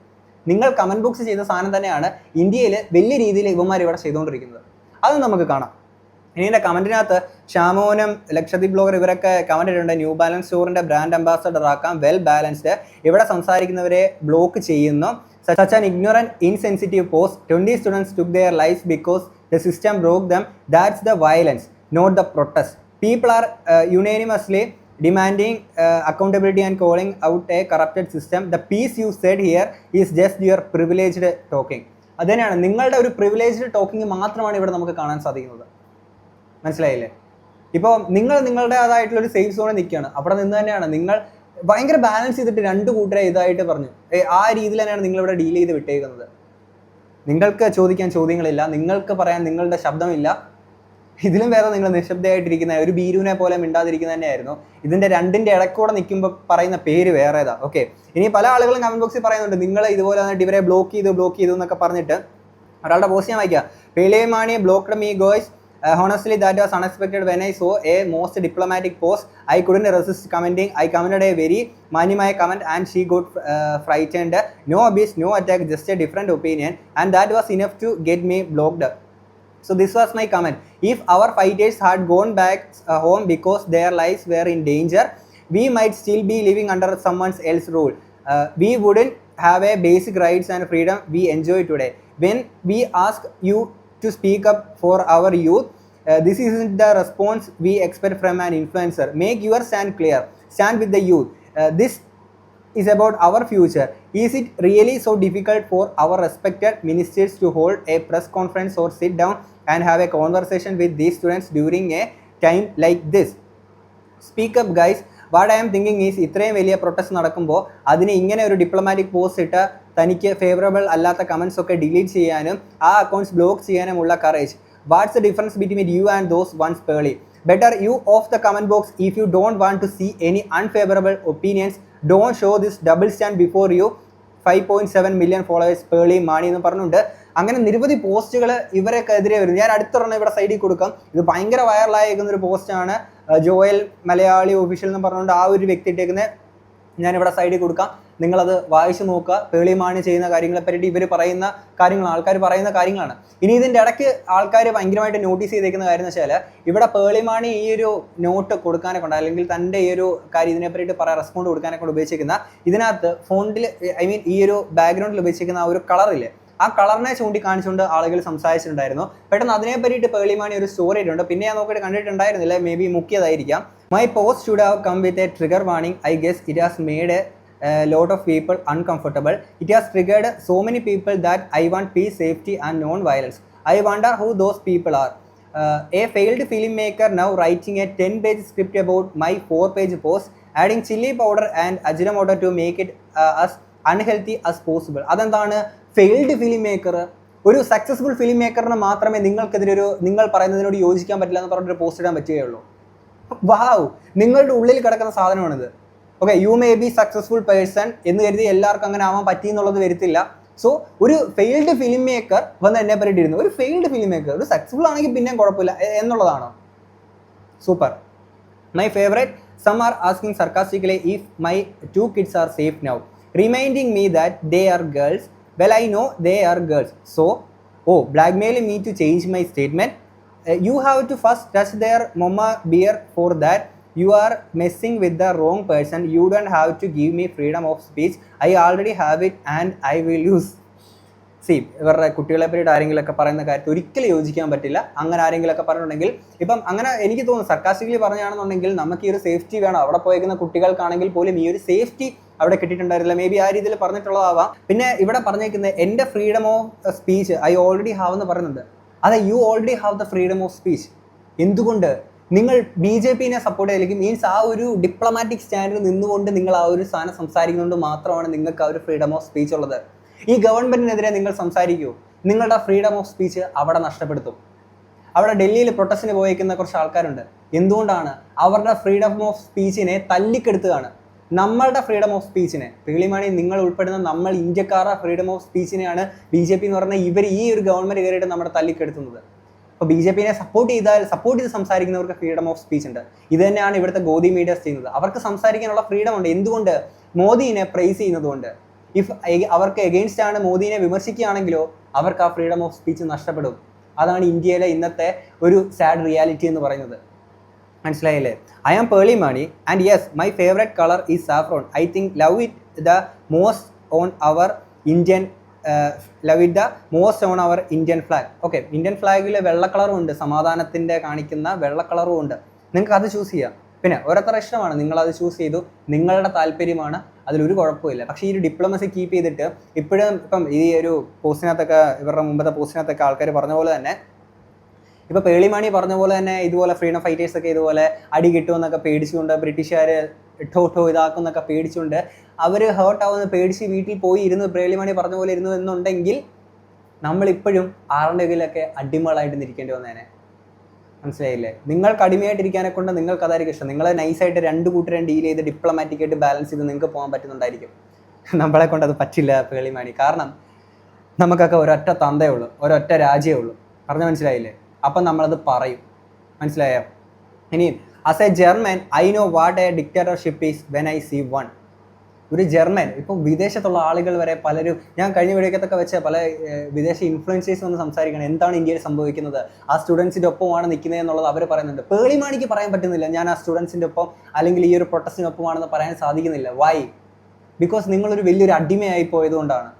നിങ്ങൾ കമന്റ് ബോക്സ് ചെയ്ത സാധനം തന്നെയാണ് ഇന്ത്യയിൽ വലിയ രീതിയിൽ ഇവന്മാർ ഇവിടെ ചെയ്തുകൊണ്ടിരിക്കുന്നത്. അത് നമുക്ക് കാണാം. ഇനി എൻ്റെ കമൻറ്റിനകത്ത് ഷാമോനും ലക്ഷദ്വീപ് ബ്ലോഗർ ഇവരൊക്കെ കമൻറ്റ് ഇട്ടുണ്ട്. ന്യൂ ബാലൻസ് സ്റ്റോറിൻ്റെ ബ്രാൻഡ് അംബാസഡർ ആക്കാം, വെൽ ബാലൻസ്ഡ്. ഇവിടെ സംസാരിക്കുന്നവരെ ബ്ലോക്ക് ചെയ്യുന്നു. Such an ignorant, insensitive post. 20 students took their lives because the system broke them. That's the violence, not the protest. People are unanimously demanding accountability and calling out a corrupted system. The piece you said here is just your privileged talking. അതുതന്നെയാണ്, നിങ്ങളുടെ ഒരു privileged talking മാത്രമാണ് ഇവിടെ നമുക്ക് കാണാൻ സാധിക്കുന്നത്. മനസ്സിലായില്ലേ? ഇപ്പോൾ നിങ്ങളുടേതായിട്ടുള്ളൊരു സേഫ് സോണിൽ നിൽക്കുകയാണ്. അവിടെ നിന്ന് തന്നെയാണ് നിങ്ങൾ ഭയങ്കര ബാലൻസ് ചെയ്തിട്ട് രണ്ട് കൂട്ടരെ ഇതായിട്ട് പറഞ്ഞു. ആ രീതിയിൽ തന്നെയാണ് നിങ്ങളിവിടെ ഡീൽ ചെയ്ത് വിട്ടേക്കുന്നത്. നിങ്ങൾക്ക് ചോദിക്കാൻ ചോദ്യങ്ങളില്ല, നിങ്ങൾക്ക് പറയാൻ നിങ്ങളുടെ ശബ്ദമില്ല. ഇതിലും വേറെ നിങ്ങൾ നിശബ്ദമായിട്ടിരിക്കുന്ന ഒരു ബീരുവിനെ പോലെ മിണ്ടാതിരിക്കുന്ന തന്നെയായിരുന്നു. ഇതിൻ്റെ രണ്ടിൻ്റെ ഇടയ്ക്കൂടെ നിൽക്കുമ്പോൾ പറയുന്ന പേര് വേറേതാ. ഓക്കെ, ഇനി പല ആളുകളും കമൻറ്റ് ബോക്സിൽ പറയുന്നുണ്ട് നിങ്ങൾ ഇതുപോലെ വന്നിട്ട് ഇവരെ ബ്ലോക്ക് ചെയ്തു എന്നൊക്കെ പറഞ്ഞിട്ട്. ഒരാളുടെ പോസ്റ്റ് ഞാൻ വായിക്കാം. Pearle Maaney blocked me guys. Honestly, that was unexpected. When I saw a most diplomatic post, I couldn't resist commenting. I commented a very Manimaya comment and she got frightened. No abuse, no attack, just a different opinion. And that was enough to get me blocked. So this was my comment. If our fighters had gone back home because their lives were in danger, we might still be living under someone else's rule. We wouldn't have a basic rights and freedom we enjoy today. When we ask you to speak up for our youth, this isn't the response we expect from an influencer. Make your stand clear. Stand with the youth. This is about our future. Is it really so difficult for our respected ministers to hold a press conference or sit down and have a conversation with these students during a time like this? Speak up, guys. What I M thinking is ഇത്രയും വലിയ protest നടക്കുമ്പോൾ അതിന് ഇങ്ങനെ ഒരു diplomatic post ഇട്ട് തനിക്ക് favourable അല്ലാത്ത comments ഒക്കെ ഡിലീറ്റ് ചെയ്യാനും ആ അക്കൗണ്ട്സ് ബ്ലോക്ക് ചെയ്യാനുമുള്ള courage. What's the difference between you and those ones Pearle? Better you off the comment box if you don't want to see any unfavorable opinions. Don't show this double stand before you. 5.7 million followers Pearle Mani എന്ന് പറഞ്ഞുകൊണ്ട് അങ്ങനെ നിരവധി പോസ്റ്റുകൾ ഇവരൊക്കെ എതിരെ വരും. ഞാൻ അടുത്തൊരെണ്ണം ഇവിടെ സൈഡിൽ കൊടുക്കാം. ഇത് ഭയങ്കര വൈറലായിരിക്കുന്ന ഒരു പോസ്റ്റാണ്. ജോയൽ മലയാളി ഒഫീഷ്യൽ എന്ന് പറഞ്ഞുകൊണ്ട് ആ ഒരു വ്യക്തി ഇട്ടേക്കുന്നത്. ഞാനിവിടെ സൈഡിൽ കൊടുക്കാം, നിങ്ങളത് വായിച്ചു നോക്കുക. പേളിമാണി ചെയ്യുന്ന കാര്യങ്ങളെ പറ്റി ഇവർ പറയുന്ന കാര്യങ്ങൾ, ആൾക്കാർ പറയുന്ന കാര്യങ്ങളാണ്. ഇനി ഇതിൻ്റെ ഇടയ്ക്ക് ആൾക്കാർ ഭയങ്കരമായിട്ട് നോട്ടീസ് ചെയ്തേക്കുന്ന കാര്യം എന്ന് വെച്ചാൽ, ഇവിടെ പേളിമാണി ഈ ഒരു നോട്ട് കൊടുക്കാനെ കൊണ്ട്, അല്ലെങ്കിൽ തൻ്റെ ഈ ഒരു കാര്യം ഇതിനെ പറ്റിയിട്ട് റെസ്പോണ്ട് കൊടുക്കാനെ കൊണ്ട് ഉപയോഗിച്ചിരിക്കുന്ന ഇതിനകത്ത് ഫോണ്ടിൽ, ഐ മീൻ ഈ ഒരു ബാക്ക്ഗ്രൗണ്ടിൽ ഉപയോഗിച്ചിരിക്കുന്ന ആ ഒരു കളറില്ലേ, ആ കളറിനെ ചൂണ്ടിക്കാണിച്ചുകൊണ്ട് ആളുകൾ സംസാരിച്ചിട്ടുണ്ടായിരുന്നു. പെട്ടെന്ന് അതിനെ പറ്റിയിട്ട് പേളിമാണി ഒരു സ്റ്റോറി ഇട്ടുണ്ട്. പിന്നെ ഞാൻ നോക്കിയിട്ട് കണ്ടിട്ടുണ്ടായിരുന്നില്ല, മേ ബി മുക്കിയതായിരിക്കാം. My post should have come with a trigger warning. I guess it has made a lot of people uncomfortable. It has triggered so many people that I want peace, safety and non-violence. I wonder who those people are. A failed filmmaker now writing a 10-page script about my 4-page post, adding chili powder and ajinomoto to make it as unhealthy as possible. അതെന്താണ് failed film maker? ഒരു successful film മേക്കറിന് മാത്രമേ നിങ്ങൾക്കെതിരെ നിങ്ങൾ പറയുന്നതിനോട് യോജിക്കാൻ പറ്റില്ല എന്ന് പറഞ്ഞൊരു post ഇടാൻ പറ്റുകയുള്ളൂ. വാവ്, നിങ്ങളുടെ ഉള്ളിൽ കിടക്കുന്ന സാധനമാണിത്. Okay, you may be successful person എന്ന് കരുതി എല്ലാവർക്കും അങ്ങനെ ആവാൻ പറ്റിയെന്നുള്ളത് വരത്തില്ല. സോ ഒരു ഫെയിൽഡ് ഫിലിം മേക്കർ വന്ന് എന്നെ പറ്റിയിരുന്നു, ഒരു ഫെയിൽഡ് ഫിലിം മേക്കർ ഒരു സക്സസ്ഫുൾ ആണെങ്കിൽ പിന്നെയും കുഴപ്പമില്ല എന്നുള്ളതാണോ? Super. My favourite, some are asking sarcastically if my 2 kids are safe now, reminding me that they are girls. Well, I know they are girls. So, blackmailing me to change my statement. You have to first touch their mama beer for that. You are messing with the wrong person. You don't have to give me freedom of speech. I already have it and I will use. ഇവരുടെ കുട്ടികളെ പറ്റിയിട്ട് ആരെങ്കിലുമൊക്കെ പറയുന്ന കാര്യത്തിൽ ഒരിക്കലും യോജിക്കാൻ പറ്റില്ല. അങ്ങനെ ആരെങ്കിലുമൊക്കെ പറഞ്ഞിട്ടുണ്ടെങ്കിൽ, ഇപ്പം അങ്ങനെ എനിക്ക് തോന്നുന്നു സർക്കാസ്റ്റിക്കലി പറഞ്ഞാണെന്നുണ്ടെങ്കിൽ നമുക്ക് ഈ ഒരു സേഫ്റ്റി വേണം. അവിടെ പോയിരിക്കുന്ന കുട്ടികൾക്കാണെങ്കിൽ പോലും ഈ ഒരു സേഫ്റ്റി അവിടെ കിട്ടിയിട്ടുണ്ടായിരുന്നില്ല. മേ ബി ആ രീതിയിൽ പറഞ്ഞിട്ടുള്ളതാവാം. പിന്നെ ഇവിടെ പറഞ്ഞേക്കുന്നത് എൻ്റെ freedom of speech I already have എന്ന് പറയുന്നുണ്ട്. അതെ, you already have the freedom of speech. എന്തുകൊണ്ട്? നിങ്ങൾ BJP സപ്പോർട്ട് ചെയ്തില്ലെങ്കിൽ, മീൻസ് ആ ഒരു ഡിപ്ലോമാറ്റിക് സ്റ്റാൻഡിൽ നിന്നുകൊണ്ട് നിങ്ങൾ ആ ഒരു സാധനം സംസാരിക്കുന്നതുകൊണ്ട് മാത്രമാണ് നിങ്ങൾക്ക് ആ ഒരു ഫ്രീഡം ഓഫ് സ്പീച്ച് ഉള്ളത്. ഈ ഗവൺമെൻറ്റിനെതിരെ നിങ്ങൾ സംസാരിക്കുമോ, നിങ്ങളുടെ ഫ്രീഡം ഓഫ് സ്പീച്ച് അവിടെ നഷ്ടപ്പെടുത്തും. അവിടെ ഡൽഹിയിൽ പ്രൊട്ടസ്റ്റിന് പോയേക്കുന്ന കുറച്ച് ആൾക്കാരുണ്ട്. എന്തുകൊണ്ടാണ്? അവരുടെ ഫ്രീഡം ഓഫ് സ്പീച്ചിനെ തല്ലിക്കെടുത്തുകയാണ്. നമ്മളുടെ ഫ്രീഡം ഓഫ് സ്പീച്ചിനെ, പേളിമാണി നിങ്ങൾ ഉൾപ്പെടുന്ന നമ്മൾ ഇന്ത്യക്കാരുടെ ഫ്രീഡം ഓഫ് സ്പീച്ചിനെയാണ് BJP എന്ന് പറഞ്ഞാൽ ഇവർ ഈ ഒരു ഗവൺമെൻറ് കയറിയിട്ട് നമ്മുടെ തല്ലിക്കെടുത്തുന്നത്. അപ്പോൾ BJP സപ്പോർട്ട് ചെയ്ത് സംസാരിക്കുന്നവർക്ക് ഫ്രീഡം ഓഫ് സ്പീച്ച് ഉണ്ട്. ഇത് തന്നെയാണ് ഇവിടുത്തെ ഗോദി മീഡിയാസ് ചെയ്യുന്നത്. അവർക്ക് സംസാരിക്കാനുള്ള ഫ്രീഡം ഉണ്ട്. എന്തുകൊണ്ട്? മോദിനെ പ്രൈസ് ചെയ്യുന്നതുകൊണ്ട്. ഇഫ് അവർക്ക് എഗെയിൻസ്റ്റ് ആണ് മോദിനെ വിമർശിക്കുകയാണെങ്കിലോ അവർക്ക് ആ ഫ്രീഡം ഓഫ് സ്പീച്ച് നഷ്ടപ്പെടും. അതാണ് ഇന്ത്യയിലെ ഇന്നത്തെ ഒരു സാഡ് റിയാലിറ്റി എന്ന് പറയുന്നത്. മനസ്സിലായില്ലേ? I am Pearle Maaney and yes my favourite colour is saffron. I think love it the most on our Indian Indian flag. Okay, Indian ഫ്ലാഗിൽ വെള്ള കളറും ഉണ്ട്, സമാധാനത്തിൻ്റെ കാണിക്കുന്ന വെള്ള കളറും ഉണ്ട്. നിങ്ങൾക്ക് അത് ചൂസ് ചെയ്യാം. പിന്നെ ഓരോരുത്തർ ഇഷ്ടമാണ്, നിങ്ങളത് ചൂസ് ചെയ്തു, നിങ്ങളുടെ താല്പര്യമാണ്, അതിലൊരു കുഴപ്പമില്ല. പക്ഷേ ഈ ഒരു ഡിപ്ലോമസി കീപ്പ് ചെയ്തിട്ട് ഇപ്പം ഈ ഒരു പോസ്റ്റിനകത്തൊക്കെ, ഇവരുടെ മുമ്പത്തെ പോസ്റ്റിനകത്തൊക്കെ ആൾക്കാർ പറഞ്ഞ പോലെ തന്നെ, ഇപ്പോൾ പേളിമാണി പറഞ്ഞ പോലെ തന്നെ ഇതുപോലെ ഫ്രീഡം ഫൈറ്റേഴ്സൊക്കെ ഇതുപോലെ അടി കിട്ടുമെന്നൊക്കെ പേടിച്ചുകൊണ്ട്, ബ്രിട്ടീഷുകാർ ഠോ ഇതാക്കും എന്നൊക്കെ പേടിച്ചുകൊണ്ട് അവർ ഹേർട്ട് ആവുന്ന പേടിച്ച് വീട്ടിൽ പോയി ഇരുന്ന് പേളിമാണി പറഞ്ഞ പോലെ ഇരുന്നു എന്നുണ്ടെങ്കിൽ നമ്മളിപ്പോഴും ആറിൻ്റെ കയ്യിലൊക്കെ അടിമകളായിട്ട് നിൽക്കേണ്ടി വന്നേനെ. മനസ്സിലായില്ലേ? നിങ്ങൾക്ക് അടിമയായിട്ടിരിക്കാനെ കൊണ്ട് നിങ്ങൾക്ക് അതായിരിക്കും ഇഷ്ടം. നിങ്ങൾ നൈസായിട്ട് രണ്ട് കൂട്ടരും ഡീൽ ചെയ്ത് ഡിപ്ലോമാറ്റിക്കായിട്ട് ബാലൻസ് ചെയ്ത് നിങ്ങൾക്ക് പോകാൻ പറ്റുന്നുണ്ടായിരിക്കും. നമ്മളെ കൊണ്ട് അത് പറ്റില്ല പേളിമാണി. കാരണം നമുക്കൊക്കെ ഒരൊറ്റ തന്തയേ ഉള്ളൂ, ഒരൊറ്റ രാജ്യമേ ഉള്ളൂ. പറഞ്ഞ മനസ്സിലായില്ലേ? അപ്പം നമ്മളത് പറയും. മനസ്സിലായോ? ഇനി as a German I know what a dictatorship is when I see one. ഒരു ജർമ്മൻ, ഇപ്പം വിദേശത്തുള്ള ആളുകൾ വരെ പലരും, ഞാൻ കഴിഞ്ഞ വീഡിയോക്കത്തൊക്കെ വെച്ച പല വിദേശ ഇൻഫ്ലുവൻസേഴ്സ് വന്ന് സംസാരിക്കണം എന്താണ് ഇന്ത്യയിൽ സംഭവിക്കുന്നത്, ആ സ്റ്റുഡൻസിൻ്റെ ഒപ്പമാണ് നിൽക്കുന്നത് എന്നുള്ളത് അവർ പറയുന്നുണ്ട്. പേളിമാണിക്ക് പറയാൻ പറ്റുന്നില്ല ഞാൻ ആ സ്റ്റുഡൻസിൻ്റെ ഒപ്പം അല്ലെങ്കിൽ ഈ ഒരു പ്രൊട്ടസ്റ്റിനൊപ്പമാണെന്ന് പറയാൻ സാധിക്കുന്നില്ല. വൈ? ബിക്കോസ് നിങ്ങളൊരു വലിയൊരു അടിമയായി പോയതുകൊണ്ടാണ്.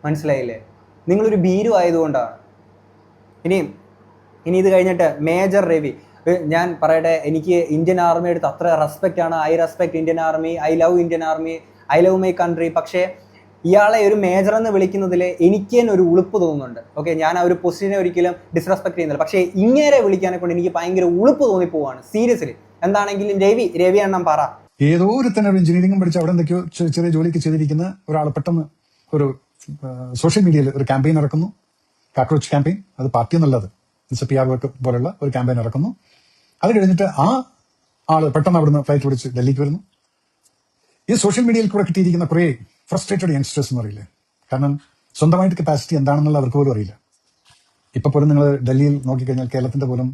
മനസ്സിലായില്ലേ? നിങ്ങളൊരു ഭീരു ആയതുകൊണ്ടാണ്. ഇനി ഇത് കഴിഞ്ഞിട്ട് മേജർ രവി, ഞാൻ പറയട്ടെ, എനിക്ക് ഇന്ത്യൻ ആർമി എടുത്ത് അത്ര റെസ്പെക്റ്റ് ആണ്. I respect Indian army, I love Indian army, I love my country. പക്ഷേ ഇയാളെ ഒരു മേജർ എന്ന് വിളിക്കുന്നതിൽ എനിക്ക് തന്നെ ഒരു ഉളുപ്പ് തോന്നുന്നുണ്ട്. ഓക്കെ, ഞാൻ ആ ഒരു പൊസിഷനെ ഒരിക്കലും ഡിസ്റെസ്പെക്ട് ചെയ്യുന്നില്ല. പക്ഷേ ഇങ്ങനെ വിളിക്കാനെ കൊണ്ട് എനിക്ക് ഭയങ്കര ഉളുപ്പ് തോന്നിപ്പോവാണ് സീരിയസ്ലി. എന്താണെങ്കിലും രവി എണ്ണം പറ. ഏതോ ഒരു തന്നെ ഒരു എഞ്ചിനീയറിംഗും പഠിച്ച് അവിടെ എന്തൊക്കെയോ ചെറിയ ജോലിക്ക് ചെയ്തിരിക്കുന്ന ഒരാൾ പെട്ടെന്ന് ഒരു സോഷ്യൽ മീഡിയയിൽ ഒരു ക്യാമ്പയിൻ ഇറക്കുന്നു, കാക്രോച്ച് ക്യാമ്പയിൻ. അത് പാർട്ടി എന്നുള്ളത് PR വർക്ക് പോലുള്ള ഒരു ക്യാമ്പയിൻ ഇറക്കുന്നു. അത് കഴിഞ്ഞിട്ട് ആ ആള് പെട്ടെന്ന് അവിടുന്ന് ഫ്ലൈറ്റ് പിടിച്ച് ഡൽഹിക്ക് വരുന്നു. ഈ സോഷ്യൽ മീഡിയയിൽ കൂടെ കിട്ടിയിരിക്കുന്ന കുറെ ഫ്രസ്ട്രേറ്റഡ് യങ്സ്റ്റേഴ്സ് എന്ന് പറയില്ലേ, കാരണം സ്വന്തമായിട്ട് കപ്പാസിറ്റി എന്താണെന്നുള്ള അവർക്ക് പോലും അറിയില്ല. ഇപ്പൊ പോലും നിങ്ങൾ ഡൽഹിയിൽ നോക്കിക്കഴിഞ്ഞാൽ കേരളത്തിന്റെ പോലും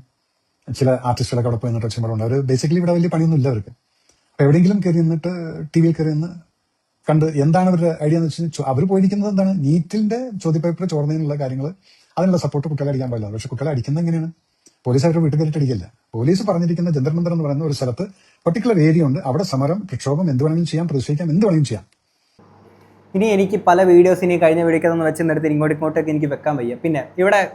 ചില ആർട്ടിസ്റ്റുകളൊക്കെ അവിടെ പോയി നിന്നിട്ട് ഒച്ചപ്പാടുണ്ട്. അവർ ബേസിക്കലി ഇവിടെ വലിയ പണിയൊന്നും ഇല്ല അവർക്ക്. അപ്പൊ എവിടെയെങ്കിലും കയറി നിന്നിട്ട് ടി വിയിൽ കയറി നിന്ന് കണ്ട് എന്താണ് അവരുടെ ഐഡിയ എന്ന് വെച്ചാൽ അവർ പോയിരിക്കുന്നത് എന്താണ് നീറ്റിന്റെ ചോദ്യപേപ്പർ ചോർന്നതിനുള്ള കാര്യങ്ങൾ അതിനുള്ള സപ്പോർട്ട് കുട്ടികളെ അടിക്കാൻ പാടില്ല. പക്ഷെ കുട്ടികളെ അടിക്കുന്നത് എങ്ങനെയാണ്? പോലീസ് അവരുടെ വീട്ടിൽ കയറിയിട്ട് അടിക്കില്ല. പോലീസ് പറഞ്ഞിരിക്കുന്ന ജന്തർ മന്ദർ എന്ന് പറയുന്ന ഒരു സ്ഥലത്ത് പർട്ടിക്കുലർ ഏരിയ ഉണ്ട്. അവിടെ സമരം, പ്രക്ഷോഭം എന്ത് വേണമെങ്കിലും ചെയ്യാം, പ്രതിഷേധിക്കാം, എന്ത് വേണമെങ്കിലും ചെയ്യാം. ഇനി എനിക്ക് പല വീഡിയോസ് ഇനി കഴിഞ്ഞ വീഡിയോക്കൊന്ന് വെച്ച് നിർത്തി ഇങ്ങോട്ടേക്ക് എനിക്ക് വെക്കാൻ വയ്യ. പിന്നെ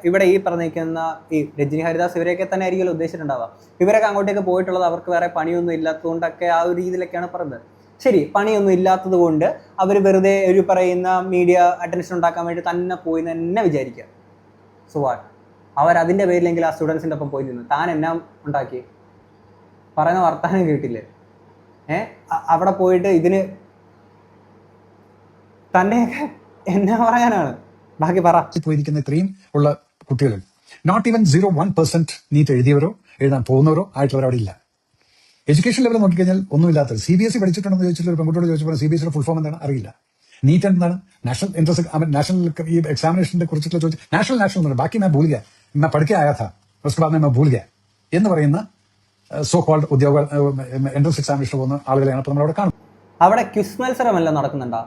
ഇവിടെ ഈ പറഞ്ഞിരിക്കുന്ന ഈ രജനി ഹരിദാസ് ഇവരെയൊക്കെ തന്നെ ആയിരിക്കുമല്ലോ ഉദ്ദേശിച്ചിട്ടുണ്ടാവുക. ഇവരൊക്കെ അങ്ങോട്ടേക്ക് പോയിട്ടുള്ളത് അവർക്ക് വേറെ പണിയൊന്നും ഇല്ലാത്തതുകൊണ്ടൊക്കെ ആ ഒരു രീതിയിലൊക്കെയാണ് പറഞ്ഞത്. ശരി, പണിയൊന്നും ഇല്ലാത്തത് കൊണ്ട് അവർ വെറുതെ ഒരു പറയുന്ന മീഡിയ അറ്റൻഷൻ ഉണ്ടാക്കാൻ വേണ്ടി തന്നെ പോയി തന്നെ വിചാരിക്കുക. സോ വാട്ട്, അവരതിൻ്റെ പേരിലെങ്കിൽ ആ സ്റ്റുഡൻസിൻ്റെ ഒപ്പം പോയി നിന്ന് താൻ എന്നാ ഉണ്ടാക്കി പറയുന്ന വർത്താനം കേട്ടില്ലേ? അവിടെ പോയിട്ട് ഇതിന് തന്നെയൊക്കെ എന്നാ പറയാനാണ്? ബാക്കി പറ. പോയിരിക്കുന്ന ഇത്രയും ഉള്ള കുട്ടികളിൽ നോട്ട് ഈവൻ 0.1% നീറ്റ് എഴുതിയവരോ എഴുതാൻ പോകുന്നവരോ ആയിട്ടുള്ളവർ അവിടെ ഇല്ല. എഡ്യൂക്കേഷൻ ലെവൽ നോക്കിക്കഴിഞ്ഞാൽ ഒന്നുമില്ലാത്തത്. CBSE പഠിച്ചിട്ടുണ്ടെന്ന് ചോദിച്ചിട്ട് ഒരു പെൺകുട്ടിയോട് ചോദിച്ചപ്പോൾ CBSE ഫുൾ ഫോം എന്താണ് അറിയില്ല. നീറ്റ് എന്താണ്, നാഷണൽ എൻട്രൻസ് നാഷണൽ ഈ എക്സാമിനേഷനെ കുറിച്ചിട്ടുള്ള ചോദിച്ചു. നാഷണൽ എന്ന് ബാക്കി ഞാൻ ഭൂൽ ഗയാ, मैं पढ़ के आया था उसके बाद मैं भूल गया എന്ന് പറയുന്ന സോ കോൾഡ് ഉദ്യോഗ എൻട്രൻസ് എക്സാമിനേഷൻ പോകുന്ന ആളുകളെയാണ് ഇപ്പോൾ നമ്മളവിടെ കാണുന്നത്. അവിടെ ക്വിസ് മത്സരമെല്ലാം നടക്കുന്നുണ്ടോ?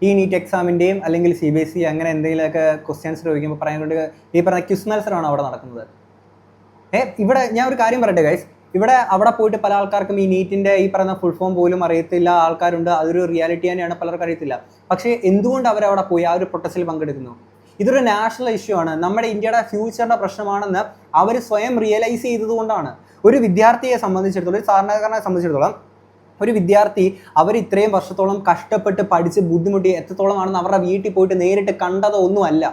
ഈ നീറ്റ് എക്സാമിൻ്റെയും അല്ലെങ്കിൽ CBSE അങ്ങനെ എന്തെങ്കിലുമൊക്കെ ക്വസ്റ്റ്യൻസ് ചോദിക്കുമ്പോൾ പറയാൻ കൊണ്ട് ഈ പറഞ്ഞ ക്വിസ് മത്സരമാണ് അവിടെ നടക്കുന്നത്. ഇവിടെ ഞാൻ ഒരു കാര്യം പറയട്ടെ ഗൈസ്, അവിടെ പോയിട്ട് പല ആൾക്കാർക്കും ഈ നീറ്റിൻ്റെ ഈ പറയുന്ന ഫുൾ ഫോം പോലും അറിയത്തില്ല ആൾക്കാരുണ്ട്. അതൊരു റിയാലിറ്റി തന്നെയാണ്, പലർക്കും അറിയത്തില്ല. പക്ഷേ എന്തുകൊണ്ട് അവരവിടെ പോയി ആ ഒരു പ്രൊട്ടസ്റ്റിൽ പങ്കെടുക്കുന്നു? ഇതൊരു നാഷണൽ ഇഷ്യൂ ആണ്, നമ്മുടെ ഇന്ത്യയുടെ ഫ്യൂച്ചറിൻ്റെ പ്രശ്നമാണെന്ന് അവർ സ്വയം റിയലൈസ് ചെയ്തതുകൊണ്ടാണ്. ഒരു വിദ്യാർത്ഥിയെ സംബന്ധിച്ചിടത്തോളം, ഒരു സാധാരണക്കാരനെ സംബന്ധിച്ചിടത്തോളം, ഒരു വിദ്യാർത്ഥി അവർ ഇത്രയും വർഷത്തോളം കഷ്ടപ്പെട്ട് പഠിച്ച് ബുദ്ധിമുട്ടി എത്രത്തോളമാണെന്ന് അവരുടെ വീട്ടിൽ പോയിട്ട് നേരിട്ട് കണ്ടതോ ഒന്നുമല്ല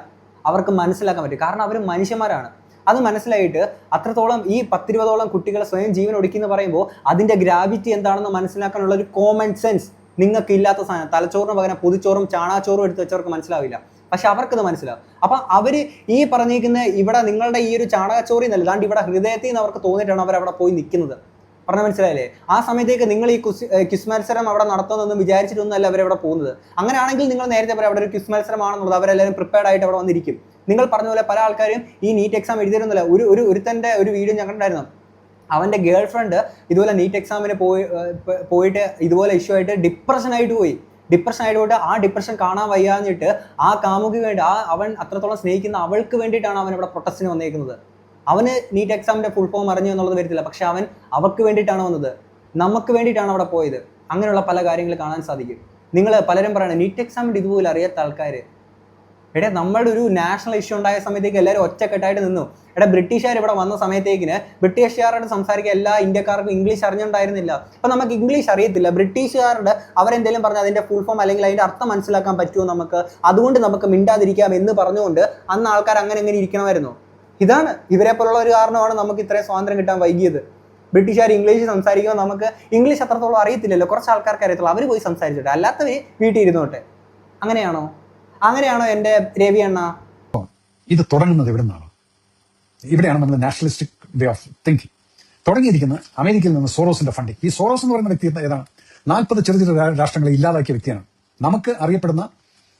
അവർക്ക് മനസ്സിലാക്കാൻ പറ്റും. കാരണം അവർ മനുഷ്യന്മാരാണ്. അത് മനസ്സിലായിട്ട് അത്രത്തോളം ഈ 10-20ഓളം കുട്ടികളെ സ്വയം ജീവൻ ഒടുക്കിയെന്ന് പറയുമ്പോൾ അതിൻ്റെ ഗ്രാവിറ്റി എന്താണെന്ന് മനസ്സിലാക്കാനുള്ള ഒരു കോമൺ സെൻസ് നിങ്ങൾക്ക് ഇല്ലാത്ത സാധനം. തലച്ചോറിന് പകരം പൊതിച്ചോറും ചാണാച്ചോറും എടുത്ത് വെച്ചവർക്ക് മനസ്സിലാവില്ല, പക്ഷെ അവർക്കത് മനസ്സിലാവും. അപ്പം അവർ ഈ പറഞ്ഞിരിക്കുന്ന ഇവിടെ നിങ്ങളുടെ ഈ ഒരു ചാണകച്ചോറി എന്നല്ലാണ്ട് ഇവിടെ ഹൃദയത്തിൽ നിന്ന് അവർക്ക് തോന്നിയിട്ടാണ് അവരവിടെ പോയി നിൽക്കുന്നത്. പറഞ്ഞാൽ മനസ്സിലായില്ലേ? ആ സമയത്തേക്ക് നിങ്ങൾ ഈ ക്വിസ് മത്സരം അവിടെ നടത്തുന്നതെന്ന് വിചാരിച്ചിട്ടൊന്നുമല്ല അവരവിടെ പോകുന്നത്. അങ്ങനെയാണെങ്കിൽ നിങ്ങൾ നേരത്തെ പറയാം അവിടെ ഒരു ക്വിസ് മത്സരമാണെന്നുള്ളത്. അവരെല്ലാവരും പ്രിപ്പയർഡ് ആയിട്ട് അവിടെ വന്നിരിക്കും. നിങ്ങൾ പറഞ്ഞ പോലെ പല ആൾക്കാരും ഈ നീറ്റ് എക്സാം എഴുതിയിരുന്നില്ല. ഒരുത്തൻ്റെ ഒരു വീഡിയോ ഞാൻ കണ്ടായിരുന്നു. അവൻ്റെ ഗേൾ ഫ്രണ്ട് ഇതുപോലെ നീറ്റ് എക്സാമിന് പോയിട്ട് ഇതുപോലെ ഇഷ്യൂ ആയിട്ട് ഡിപ്രഷനായിട്ട് പോയിട്ട് ആ ഡിപ്രഷൻ കാണാൻ വയ്യാഞ്ഞിട്ട് ആ കാമുകി വേണ്ടി അവൻ അത്രത്തോളം സ്നേഹിക്കുന്ന അവൾക്ക് വേണ്ടിയിട്ടാണ് അവൻ ഇവിടെ പ്രൊട്ടസ്റ്റിന് വന്നേക്കുന്നത്. അവന് നീറ്റ് എക്സാമിൻ്റെ ഫുൾ ഫോം അറിഞ്ഞു എന്നുള്ളത് വരത്തില്ല, പക്ഷെ അവൻ അവർക്ക് വേണ്ടിയിട്ടാണ് വന്നത്, നമുക്ക് വേണ്ടിയിട്ടാണ് അവിടെ പോയത്. അങ്ങനെയുള്ള പല കാര്യങ്ങൾ കാണാൻ സാധിക്കും. നിങ്ങൾ പലരും പറയണേ നീറ്റ് എക്സാമിൻ്റെ ഇതുപോലെ അറിയാത്ത ആൾക്കാർ. നമ്മളുടെ ഒരു നാഷണൽ ഇഷ്യൂ ഉണ്ടായ സമയത്തേക്ക് എല്ലാവരും ഒറ്റക്കെട്ടായിട്ട് നിന്നു. ബ്രിട്ടീഷുകാർ ഇവിടെ വന്ന സമയത്തേക്കിന് ബ്രിട്ടീഷുകാരോട് സംസാരിക്കുക എല്ലാ ഇന്ത്യക്കാർക്കും ഇംഗ്ലീഷ് അറിഞ്ഞുണ്ടായിരുന്നില്ല. അപ്പം നമുക്ക് ഇംഗ്ലീഷ് അറിയത്തില്ല. ബ്രിട്ടീഷുകാരുടെ അവരെന്തെങ്കിലും പറഞ്ഞാൽ അതിൻ്റെ ഫുൾ ഫോം അല്ലെങ്കിൽ അതിൻ്റെ അർത്ഥം മനസ്സിലാക്കാൻ പറ്റുമോ നമുക്ക്, അതുകൊണ്ട് നമുക്ക് മിണ്ടാതിരിക്കാം എന്ന് പറഞ്ഞുകൊണ്ട് അന്ന് ആൾക്കാർ അങ്ങനെ ഇരിക്കണമായിരുന്നു. ഇതാണ് ഇവരെ പോലുള്ള ഒരു കാരണമാണ് നമുക്ക് ഇത്രയും സ്വാതന്ത്ര്യം കിട്ടാൻ വൈകിയത്. ബ്രിട്ടീഷുകാർ ഇംഗ്ലീഷ് സംസാരിക്കുമ്പോൾ നമുക്ക് ഇംഗ്ലീഷ് അത്രത്തോളം അറിയത്തില്ലല്ലോ, കുറച്ച് ആൾക്കാർക്ക് അറിയത്തുള്ളൂ. അവർ പോയി സംസാരിച്ചിട്ട്, അല്ലാത്തവർ വീട്ടിൽ ഇരുന്നോട്ടെ. അങ്ങനെയാണോ എൻ്റെ രവി അണ്ണ? ഇത് തുടങ്ങുന്നത് ഇവിടെ നിന്നാണ്. ഇവിടെയാണ് നമ്മുടെ നാഷണലിസ്റ്റിക് വേ ഓഫ് തിങ്കിങ് തുടങ്ങിയിരിക്കുന്നത്. അമേരിക്കയിൽ നിന്ന് സോറോസിന്റെ ഫണ്ടിങ്. ഈ സോറോസ് എന്ന് പറയുന്ന വ്യക്തി ഏതാണ്? 40 ചെറിയ രാഷ്ട്രങ്ങളെ ഇല്ലാതാക്കിയ വ്യക്തിയാണ്. നമുക്ക് അറിയപ്പെടുന്ന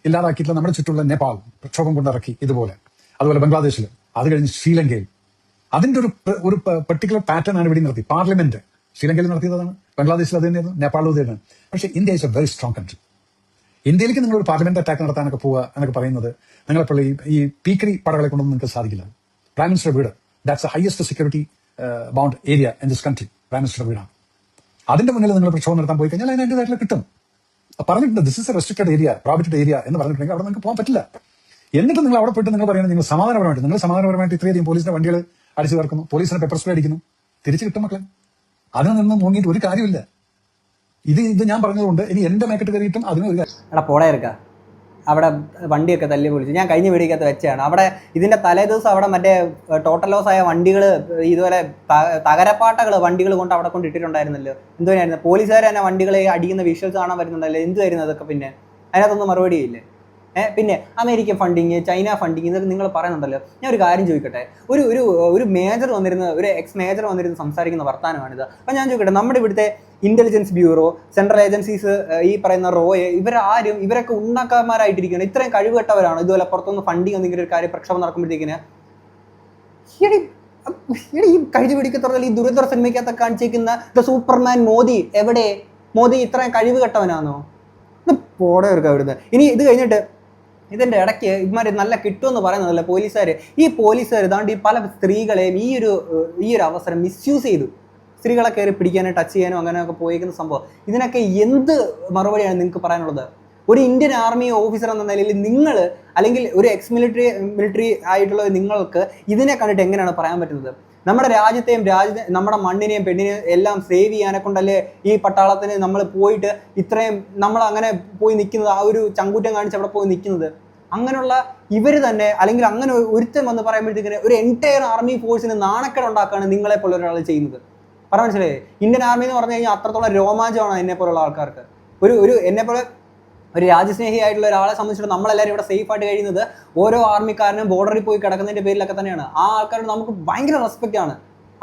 ഇല്ലാതാക്കിയിട്ടുള്ള നമ്മുടെ ചുറ്റുള്ള നേപ്പാൾ പ്രക്ഷോഭം കൊണ്ടിറക്കി ഇതുപോലെ, അതുപോലെ ബംഗ്ലാദേശിൽ, അത് കഴിഞ്ഞ് ശ്രീലങ്കയിൽ. അതിന്റെ ഒരു പെർട്ടിക്കുലർ പാറ്റേൺ ആണ് ഇവിടെ നടത്തി. പാർലമെന്റ് ശ്രീലങ്കയിൽ നടത്തിയതാണ്, ബംഗ്ലാദേശിൽ അത് തന്നെയായിരുന്നു, നേപ്പാളിലും അത് തന്നെയാണ്. പക്ഷേ India is A very strong country. ഇന്ത്യയിലേക്ക് നിങ്ങളൊരു പാർലമെന്റ് അറ്റാക്ക് നടത്താനൊക്കെ പോവുക എന്നൊക്കെ പറയുന്നത് നിങ്ങളെപ്പോൾ ഈ പീക്കറി പടകളെ കൊണ്ടൊന്നും നിങ്ങൾക്ക് സാധിക്കില്ല. പ്രൈം മിനിസ്റ്റർ വീട്, that's the highest security bound area in this country. Prime minister വീടാണ്. അതിന്റെ മുന്നിൽ നിങ്ങൾ പ്രക്ഷോഭം നടത്താൻ പോയി കഴിഞ്ഞാൽ അതിനതിൻ്റെതായിട്ടുള്ള കിട്ടും. പറഞ്ഞിട്ടുണ്ട് this is A restricted area, prohibited area എന്ന് പറഞ്ഞിട്ടുണ്ടെങ്കിൽ അവിടെ നിങ്ങൾക്ക് പോകാൻ പറ്റില്ല. എന്നിട്ട് നിങ്ങൾ അവിടെ പോയിട്ട് നിങ്ങൾ പറയുന്നത് നിങ്ങൾ സമാധാനപരമായിട്ട് ഇത്രയധികം പോലീസിന്റെ വണ്ടികൾ അടിച്ചു ചേർക്കുന്നു, പോലീസിനെ പെപ്പർ സ്പ്രേ അടിക്കുന്നു. തിരിച്ചു കിട്ടും മക്കളെ. അതിൽ നിന്ന് മുങ്ങിയിട്ട് ഒരു കാര്യമില്ല. ഇത് ഞാൻ പറഞ്ഞതുകൊണ്ട് ഇനി എന്റെ മേക്കറ്റ് കയറിയിട്ടും അതിന് ഒരു പോടെ എടുക്ക. അവിടെ വണ്ടിയൊക്കെ തല്ലി പൊളിച്ചു. ഞാൻ കഴിഞ്ഞ വീടിക്കകത്ത് വെച്ചാണ്. അവിടെ ഇതിന്റെ തലേ ദിവസം അവിടെ മറ്റേ ടോട്ടൽ ലോസ് ആയ വണ്ടികൾ, ഇതുപോലെ തകരപ്പാട്ടകൾ വണ്ടികൾ കൊണ്ട് അവിടെ കൊണ്ട് ഇട്ടിട്ടുണ്ടായിരുന്നല്ലോ. എന്തുവായിരുന്നു പോലീസുകാർ തന്നെ വണ്ടികളെ അടിക്കുന്ന വിഷ്വൽസ് കാണാൻ വരുന്നുണ്ടല്ലോ. എന്തുവായിരുന്നു അതൊക്കെ? പിന്നെ അതിനകത്തൊന്നും മറുപടിയില്ലേ? പിന്നെ അമേരിക്കൻ ഫണ്ടിങ്, ചൈന ഫണ്ടിങ്, ഇതൊക്കെ നിങ്ങൾ പറയുന്നുണ്ടല്ലോ. ഞാൻ ഒരു കാര്യം ചോദിക്കട്ടെ. ഒരു മേജർ വന്നിരുന്ന, ഒരു എക്സ് മേജർ വന്നിരുന്ന് സംസാരിക്കുന്ന വർത്തമാനമാണിത്. അപ്പം ഞാൻ ചോദിക്കട്ടെ, നമ്മുടെ ഇവിടുത്തെ ഇന്റലിജൻസ് ബ്യൂറോ, സെൻട്രൽ ഏജൻസീസ്, ഈ പറയുന്ന റോയെ, ഇവരൊക്കെ ഉണ്ണക്കാന്മാരായിട്ടിരിക്കുകയാണ്. ഇത്രയും കഴിവുകെട്ടവരാണ്. ഇതുപോലെ പുറത്തുനിന്ന് ഫണ്ടിങ് എന്തെങ്കിലും ഒരു കാര്യം പ്രക്ഷോഭം നടക്കുമ്പോഴത്തേക്കിന് ഈ കഴിച്ചു പിടിക്കത്തുള്ള ഈ ദുരിദ്ര സിനിമയ്ക്കകത്ത് കാണിച്ചേക്കുന്ന ദ സൂപ്പർമാൻ മോദി എവിടെ? മോദി ഇത്രയും കഴിവ് കെട്ടവനാണോ? പോടെ ഒരു ഇവിടുന്ന്. ഇനി ഇത് കഴിഞ്ഞിട്ട് ഇതിൻ്റെ ഇടയ്ക്ക് ഇവന്മാർ നല്ല കിട്ടുമെന്ന് പറയുന്നതല്ല പോലീസുകാർ. ഈ പോലീസുകാർ ഇതാണ്ട് ഈ പല സ്ത്രീകളെയും ഈ ഒരു അവസരം മിസ്യൂസ് ചെയ്തു. സ്ത്രീകളെ കയറി പിടിക്കാനോ ടച്ച് ചെയ്യാനോ അങ്ങനെയൊക്കെ പോയിരിക്കുന്ന സംഭവം. ഇതിനൊക്കെ എന്ത് മറുപടിയാണ് നിങ്ങൾക്ക് പറയാനുള്ളത്? ഒരു ഇന്ത്യൻ ആർമി ഓഫീസർ എന്ന നിലയിൽ നിങ്ങൾ, അല്ലെങ്കിൽ ഒരു മിലിറ്ററി ആയിട്ടുള്ള നിങ്ങൾക്ക് ഇതിനെ കണ്ടിട്ട് എങ്ങനെയാണ് പറയാൻ പറ്റുന്നത്? നമ്മുടെ രാജ്യത്തെയും നമ്മുടെ മണ്ണിനെയും പെണ്ണിനെയും എല്ലാം സേവ് ചെയ്യാനെ കൊണ്ടല്ലേ ഈ പട്ടാളത്തിന് നമ്മൾ പോയിട്ട് ഇത്രയും നമ്മൾ അങ്ങനെ പോയി നിൽക്കുന്നത്, ആ ഒരു ചങ്കൂറ്റം കാണിച്ച് അവിടെ പോയി നിൽക്കുന്നത്. അങ്ങനെയുള്ള ഇവർ തന്നെ, അല്ലെങ്കിൽ അങ്ങനെ ഒരുത്തൻ വന്ന് പറയുമ്പോഴത്തേക്കിന് ഒരു എൻറ്റയർ ആർമി ഫോഴ്സിന് നാണക്കേട് ഉണ്ടാക്കുകയാണ് നിങ്ങളെ പോലെ ഒരാൾ ചെയ്യുന്നത്. പറയാൻ മനസ്സിലായി? ഇന്ത്യൻ ആർമി എന്ന് പറഞ്ഞു കഴിഞ്ഞാൽ അത്രത്തോളം രോമാഞ്ചമാണ് എന്നെ പോലുള്ള ആൾക്കാർക്ക്. എന്നെപ്പോലെ ഒരു രാജ്യസ്നേഹി ആയിട്ടുള്ള ഒരാളെ സംബന്ധിച്ചിട്ട് നമ്മളെല്ലാവരും ഇവിടെ സേഫ് ആയിട്ട് കഴിയുന്നത് ഓരോ ആർമിക്കാരനും ബോർഡറിൽ പോയി കിടക്കുന്നതിൻ്റെ പേരിലൊക്കെ തന്നെയാണ്. ആ ആൾക്കാരോട് നമുക്ക് ഭയങ്കര റെസ്പെക്റ്റ് ആണ്,